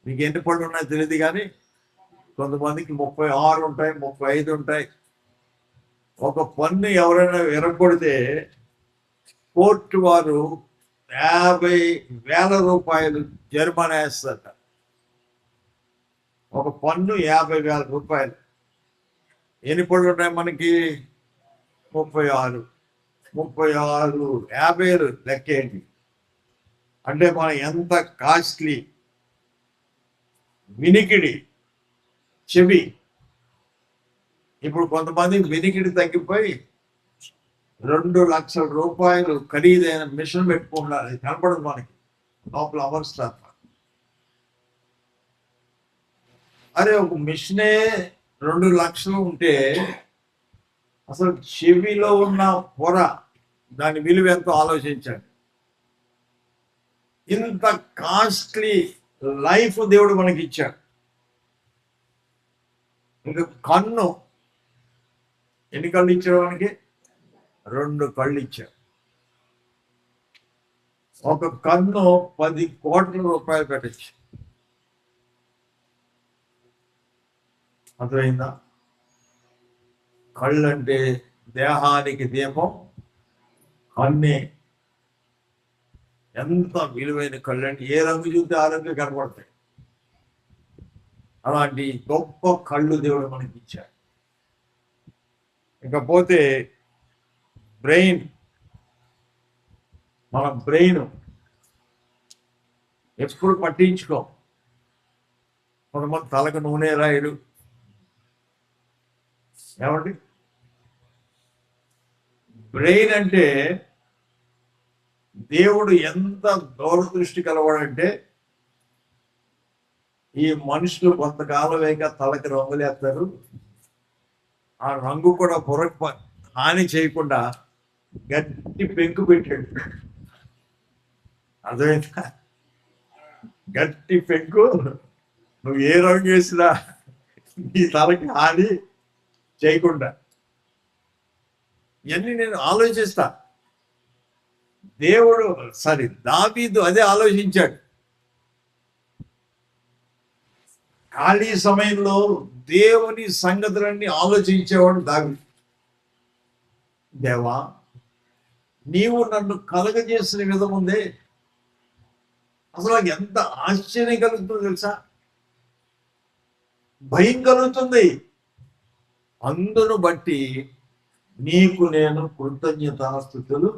మీకు ఎన్ని పళ్ళు ఉన్నాయో తెలియదు కానీ కొంతమందికి 36 ఉంటాయి, 35 ఉంటాయి. ఒక పన్ను ఎవరైనా విరగొడితే కోర్టు వారు ₹50,000 జరిమానా వేస్తారట. ఒక పన్ను ₹50,000. ఎన్ని పళ్ళు ఉన్నాయి మనకి? 36. 50,000 లెక్కేంటి. అంటే మనం ఎంత కాస్ట్లీ. వినికిడి, చెవి, ఇప్పుడు కొంతమంది వినికిడి తగ్గిపోయి ₹2,00,000 ఖరీదైన మిషన్ పెట్టుకుంటారు. అది కనపడదు మనకి, లోపల అవర్స్ తప్ప. అరే ఒక మిషనే 2,00,000 ఉంటే అసలు చెవిలో ఉన్న పొర, దాని విలువ ఎంతో ఆలోచించండి. ఇంత కాస్ట్లీ లైఫ్ దేవుడు మనకి ఇచ్చాడు. ఇంకా కన్ను, ఎన్ని కళ్ళు ఇచ్చాడు మనకి? 2 కళ్ళు ఇచ్చాడు. ఒక కన్ను ₹10 కోట్ల పెట్టచ్చు. అర్థమైందా? కళ్ళు అంటే దేహానికి దీపం, కన్నే. ఎంత విలువైన కళ్ళు అంటే ఏ రంగు చూస్తే ఆ రంగు కనపడతాయి. అలాంటి గొప్ప కళ్ళు దేవుడు మనకి ఇచ్చాడు. ఇకపోతే బ్రెయిన్, మన బ్రెయిన్ ఎప్పుడు పట్టించుకో. కొంతమంది తలకు నూనె రాయరు. ఏమండి? బ్రెయిన్ అంటే దేవుడు ఎంత దూరదృష్టి కలవాడంటే, ఈ మనుషులు కొంతకాలమేగా తలకి రంగులేస్తారు. ఆ రంగు కూడా పొరకు హాని చేయకుండా గట్టి పెంకు పెట్టాడు. అర్థమైందా? గట్టి పెంకు. నువ్వు ఏ రంగు వేసినా నీ తలకి హాని చేయకుండా. ఇవన్నీ నేను ఆలోచిస్తా. దావీదు అదే ఆలోచించాడు. ఖాళీ సమయంలో దేవుని సంగతులన్నీ ఆలోచించేవాడు దావీదు. దేవా, నీవు నన్ను కలగజేసిన విధం ఉందే, అసలు నాకు ఎంత ఆశ్చర్యం కలుగుతుందో తెలుసా? భయం కలుగుతుంది. అందును బట్టి నీకు నేను కృతజ్ఞతాస్తుతులు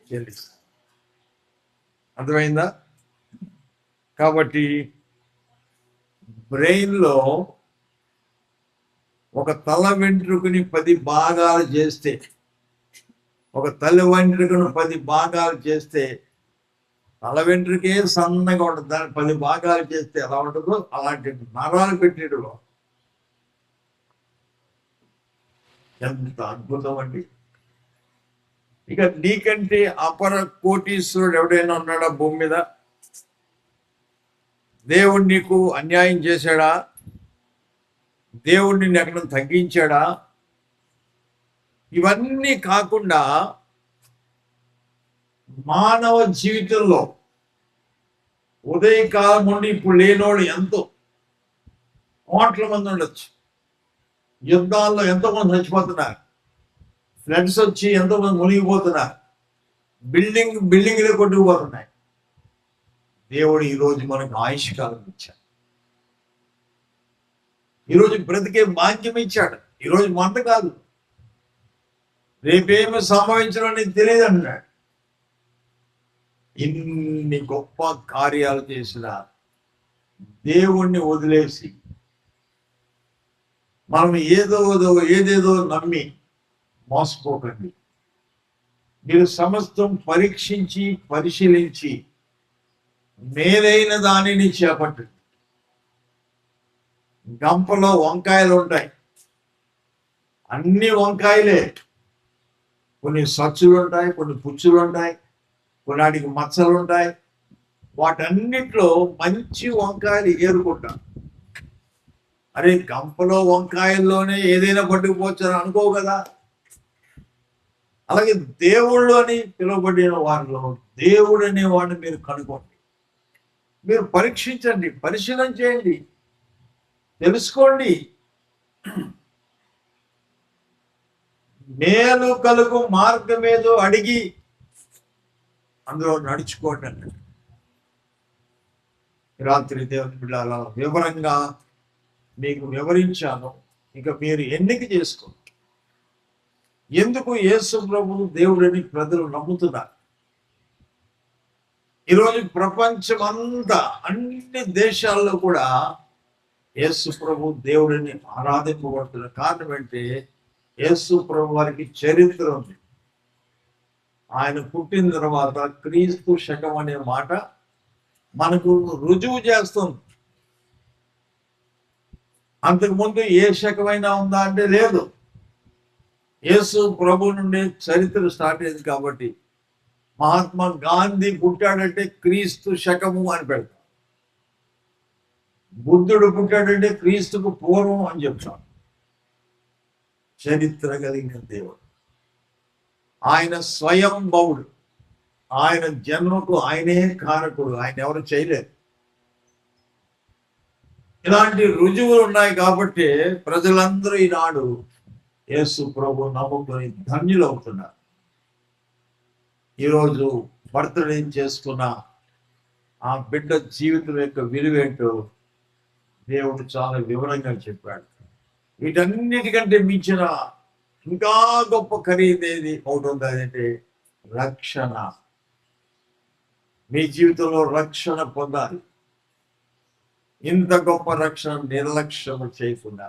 చెల్లిస్తాను. అర్థమైందా? కాబట్టి బ్రెయిన్లో ఒక తల వెంట్రుకని 10 భాగాలు చేస్తే, ఒక తల వెంట్రుకను 10 భాగాలు చేస్తే, తల వెంట్రుకే సన్నగా ఉంటుంది. దాన్ని 10 భాగాలు చేస్తే ఎలా ఉంటుందో అలాంటి నరాలు పెట్టేడు. ఎంత అద్భుతం అండి. ఇక నీకంటే అపర కోటీశ్వరుడు ఎవడైనా ఉన్నాడా భూమి మీద? దేవుడు నీకు అన్యాయం చేశాడా? దేవుడు నిన్ను ఎక్కడ తగ్గించాడా? ఇవన్నీ కాకుండా మానవ జీవితంలో ఉదయకాలం నుండి ఇప్పుడు లేనోళ్ళు ఎంతో కోట్ల మంది ఉండొచ్చు. యుద్ధాల్లో ఎంతో మంది చచ్చిపోతున్నారు. ఫ్లడ్స్ వచ్చి ఎంతో మంది మునిగిపోతున్నారు. బిల్డింగ్లే కొట్టుకుపోతున్నాయి. దేవుడు ఈరోజు మనకు ఆయుష్కాలం ఇచ్చాడు. ఈరోజు బ్రతికే భాగ్యం ఇచ్చాడు. ఈరోజు మంట కాదు, రేపేమి సంభవించడం నీకు తెలియదు అన్నాడు. ఇన్ని గొప్ప కార్యాలు చేసిన దేవుణ్ణి వదిలేసి మనం ఏదేదో నమ్మి మోసపోకండి. మీరు సమస్తం పరీక్షించి పరిశీలించి మేలైన దానిని చేపట్టండి. గంపలో వంకాయలు ఉంటాయి, అన్ని వంకాయలే. కొన్ని సచ్చులు ఉంటాయి, కొన్ని పుచ్చులు ఉంటాయి, కొన్నిటికి మచ్చలు ఉంటాయి. వాటన్నిట్లో మంచి వంకాయలు ఏరుకుంటాం. అరే, గంపలో వంకాయల్లోనే ఏదైనా పట్టుకుపోవచ్చు అని అనుకో కదా. అలాగే దేవుళ్ళు అని పిలువబడిన వారిలో దేవుడు అనేవాడిని మీరు కనుక్కోండి. మీరు పరీక్షించండి, పరిశీలన చేయండి, తెలుసుకోండి. మేలు కలుగు మార్గం ఏదో అడిగి అందులో నడుచుకోండి అన్నాడు. రాత్రి దేవుని బిడ్డలారా, వివరంగా మీకు వివరించాను. ఇక మీరు ఎన్నిక చేసుకోండి. ఎందుకు యేసు ప్రభువు దేవుడని ప్రజలు నమ్ముతున్నారు? ఈరోజు ప్రపంచం అంతా అన్ని దేశాల్లో కూడా యేసు ప్రభు దేవుడిని ఆరాధింపబడుతున్న కారణం ఏంటి? యేసు ప్రభు వారికి చరిత్ర ఉంది. ఆయన పుట్టిన తర్వాత క్రీస్తు శకం అనే మాట మనకు రుజువు చేస్తుంది. అంతకుముందు ఏ శకమైనా ఉందా అంటే లేదు. యేసు ప్రభు నుండి చరిత్ర స్టార్ట్ అయింది. కాబట్టి మహాత్మా గాంధీ పుట్టాడంటే క్రీస్తు శకము అని పెడతాం. బుద్ధుడు పుట్టాడంటే క్రీస్తుకు పూర్వం అని చెప్తాం. చరిత్ర కలిగిన దేవుడు ఆయన, స్వయం భవుడు. ఆయన జన్మకు ఆయనే కారకుడు, ఆయన ఎవరు చేయలేరు. ఇలాంటి రుజువులు ఉన్నాయి కాబట్టి ప్రజలందరూ ఈనాడు యేసు ప్రభు నమ్ముకొని ధన్యులు అవుతున్నారు. ఈరోజు బర్త్డే చేసుకున్న ఆ బిడ్డ జీవితం యొక్క విలువేంటో దేవుడు చాలా వివరంగా చెప్పాడు. వీటన్నిటికంటే మించిన ఇంకా గొప్ప ఖరీదేది ఒకటి ఉంది, అదంటే రక్షణ. మీ జీవితంలో రక్షణ పొందాలి. ఇంత గొప్ప రక్షణ నిర్లక్ష్యం చేయకుండా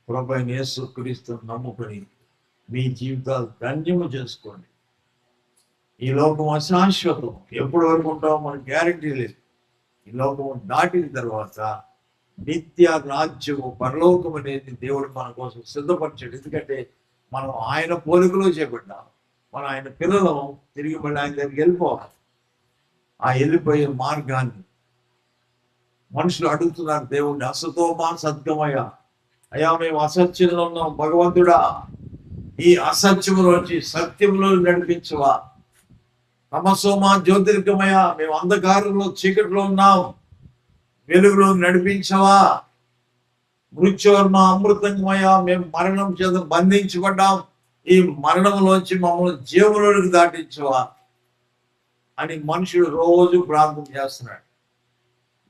ప్రభువైన యేసుక్రీస్తును నమ్ముకొని మీ జీవితాలు ధన్యము చేసుకోండి. ఈ లోకం అశాశ్వతం, ఎప్పటి వరకు ఉంటామో మనకు గ్యారంటీ లేదు. ఈ లోకం దాటిన తర్వాత నిత్య రాజ్యము, పరలోకం అనేది దేవుడు మన కోసం సిద్ధపరిచాడు. ఎందుకంటే మనం ఆయన పోలికలో చేపడ్డాం. మనం ఆయన పిల్లలు తిరిగి మళ్ళీ ఆయన దగ్గరికి వెళ్ళిపోవాలి. ఆ వెళ్ళిపోయే మార్గాన్ని మనుషులు అడుగుతున్నారు దేవుణ్ణి, అసతోమా సద్గమయ్యా, అయ్యా మేము అసత్యంలో ఉన్నాం, భగవంతుడా ఈ అసత్యములోంచి సత్యంలో నడిపించవా. తమసోమా జ్యోతిర్గమయ, మేము అంధకారంలో చీకటిలో ఉన్నాం, వెలుగులో నడిపించవా. మృత్యోర్మ అమృతంగమయ, మేము మరణం చేత బంధించబడ్డాం, ఈ మరణంలోంచి మమ్మల్ని జీవులోకి దాటించవా అని మనుషుడు రోజు ప్రార్థన చేస్తున్నాడు.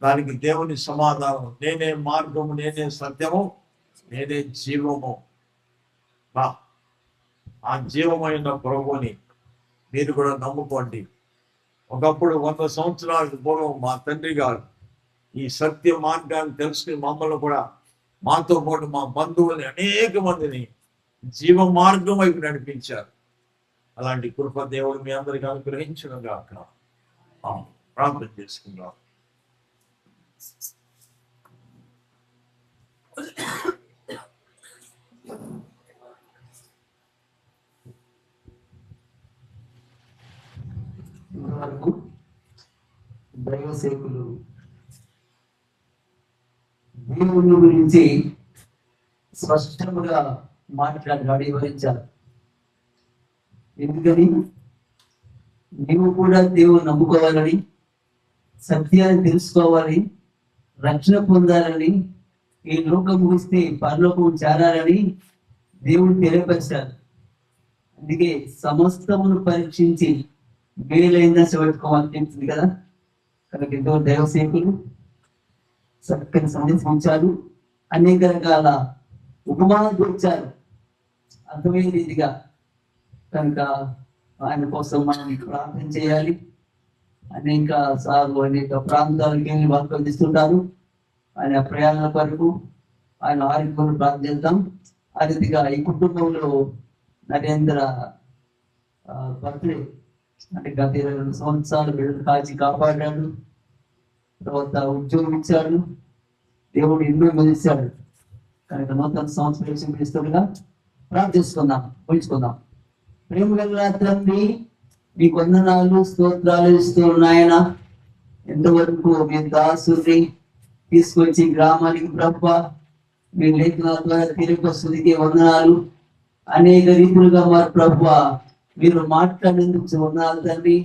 దానికి దేవుని సమాధానం, నేనే మార్గము, నేనే సత్యము, నేనే జీవము. ఆ జీవమైన ప్రభుని మీరు కూడా నమ్ముకోండి. ఒకప్పుడు 100 సంవత్సరాలకు పూర్వం మా తండ్రి గారు ఈ సత్య మార్గాన్ని తెలుసుకుని మమ్మల్ని కూడా, మాతో పాటు మా బంధువుల్ని అనేక మందిని జీవ మార్గం వైపు నడిపించారు. అలాంటి కృప దేవుడు మీ అందరికీ అనుగ్రహించడం గాక. ప్రార్థన చేసుకుందాం. సేవకులు దేవుని గురించి స్పష్టంగా మాట్లాడాడు, వివరించారు. ఎందుకని? నీవు కూడా దేవుని నమ్ముకోవాలని, సత్యాన్ని తెలుసుకోవాలి, రక్షణ పొందాలని, ఈ లోకం ముగిస్తే పరలోకం చేరాలని దేవుడు తెలియపరిచారు. అందుకే సమస్తమును పరీక్షించి మేలైందని చెప్పుకోవాలని చెప్తుంది కదా. కనుక ఎంతో దైవ సేవకులు చక్కని సందేశించారు, అనేక రకాల ఉపమానాలు ఇచ్చారు అర్థమయ్యే రీతిగా. కనుక ఆయన కోసం మనం ప్రార్థన చేయాలి. అనేక సార్లు అనేక ప్రాంతాలకి వెళ్ళి వాళ్ళు అందిస్తుంటారు. ఆయన ప్రయాణాల కొరకు, ఆయన ఆరోగ్యం ప్రార్థిద్దాం. ఆ రీతిగా ఈ కుటుంబంలో నరేంద్ర బర్త్డే అంటే గత 22 సంవత్సరాలు బిడ్డలు కాచి కాపాడాడు. తర్వాత ఉద్యోగం ఇచ్చాడు, దేవుడు ఎన్నో మెలిచాడు. కనుక నూతన సంవత్సరం క్రీస్తుగా ప్రార్థిస్తున్నాం, పోల్చుకుందాం. ప్రేమ గల తండ్రి, మీకు వందనాలు స్తోత్రాలు ఇస్తూ నాయన, ఎంతవరకు మీ దాసుని తీసుకొచ్చి గ్రామానికి ప్రభా మీ లేఖనాల ద్వారా తిరిగి వస్తుంది వందనాలు. అనేక రీతులుగా మరి ప్రభా మీరు మాట్లాడేందుకు వందనాలు తండ్రి.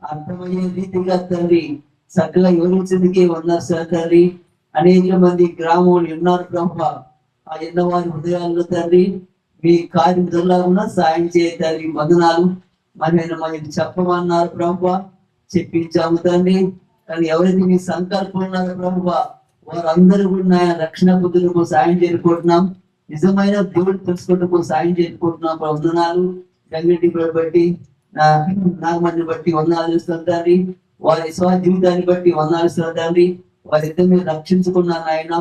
అర్థమయ్యే రీతిగా తండ్రి చక్కగా వివరించేందుకే వందనాలు సార్ తండ్రి. అనేక మంది గ్రామంలో ఉన్నారు ప్రభా, ఆ ఎన్నవారి హృదయాల్లో తండ్రి మీ కార్యం జరగకుండా సాయం చేయాలి. వందనాలు. మనకి చెప్పమన్నారు ప్రభా, చెప్పించాము తండ్రి. కానీ ఎవరైతే మీ సంకల్పం ఉన్నారో ప్రభా, వారందరూ కూడా రక్షణ బుద్ధులకు సాయం చేరుకుంటున్నాం. నిజమైన దేవుడు తెలుసుకుంటూ సాయం చేరుకుంటున్నాం. వందనాలు. గంగటి బట్టి నాగమని బట్టి వందనాలు ఇస్తాం తండ్రి. వారి విశ్వాస జీవితాన్ని బట్టి వందనాలు ఇస్తాం తండ్రి. వారిద్దరు మీరు రక్షించుకున్నారు ఆయన.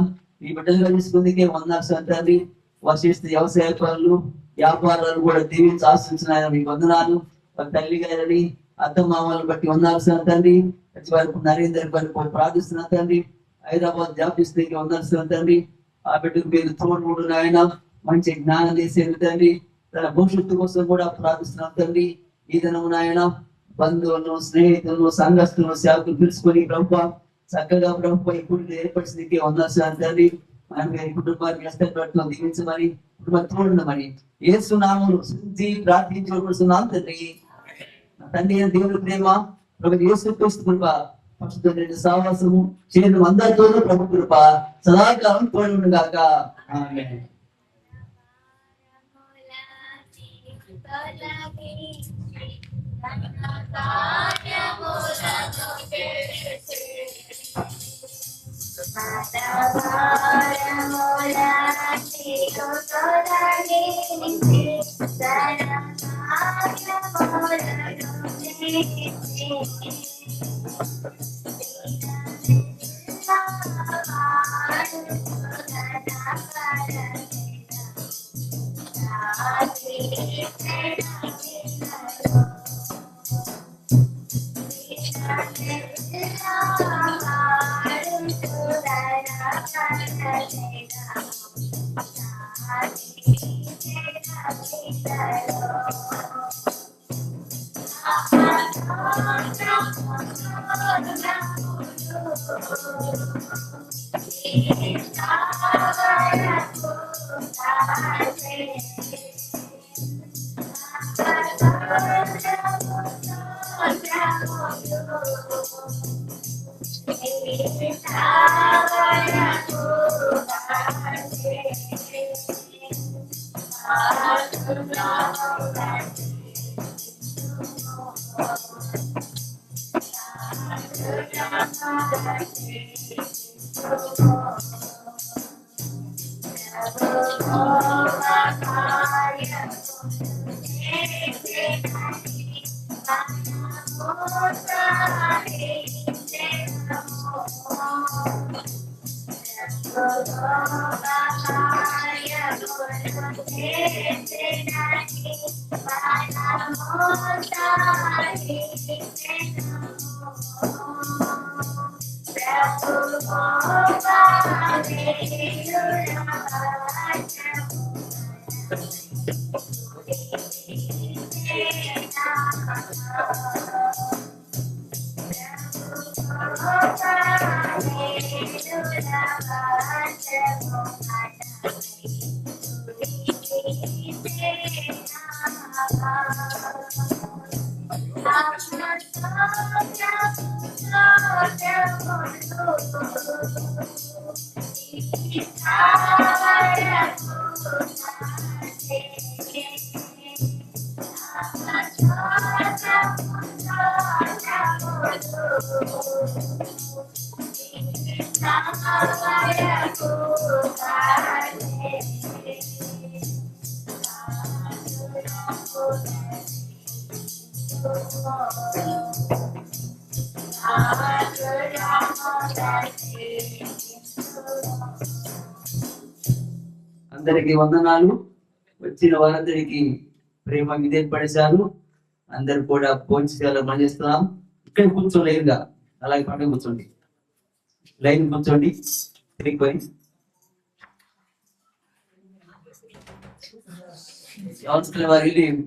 ఈ బిడ్డలుగా తీసుకుందుకే వందనాలు తండ్రి. వారు చేస్తే వ్యవసాయ పనులు, వ్యాపారాలు కూడా దీవించి ఆశించిన ఆయన మీకు వందనాలు. వారి తల్లి గారిని, అత్త మామలను బట్టి వందనాలు తండ్రి. వారికి నరేందర్ గారికి ప్రార్థిస్తున్నా తండ్రి. హైదరాబాద్ జాబ్ చేస్తే వందనాలు తండ్రి. ఆ బిడ్డకు మీరు తోడు ఆయన మంచి జ్ఞానం చేసేది తండ్రి. తన భవిష్యత్తు కోసం కూడా ప్రార్థిస్తున్నాం తండ్రి. ఈ దినము నాయన బంధువులను, స్నేహితులను, సంఘస్థులను, సేవకులు పిలుచుకొని ప్రభావ చక్కగా ప్రభుత్వ ఇప్పుడు ఏర్పరిచింది వందనాలు తండ్రి. మనం గారి కుటుంబానికి కష్టపడుతున్నాం, దీవించమని కుటుంబం తోడుండమని యేసు నామములో ప్రార్థించుకుంటున్నాం తండ్రి. తండ్రి దేవుని ప్రేమ, ప్రభు యేసు క్రీస్తు కృప, పరిశుద్ధ సహవాసము చేయడం అందరితోనూ ప్రభు కృప సదాకాలం తోడును గాక. ఆమేన్. అందరికి వందనాలు. వచ్చిన వారందరికి ప్రేమ విధేయపడేశారు. అందరు కూడా భోజనం పనిచేస్తున్నాం. ఇక్కడ కూర్చోలేదుగా, అలాగే పండుగ కూర్చోండి, లైన్ కూర్చోండి. తిరిగిపోయి అవసరం వారి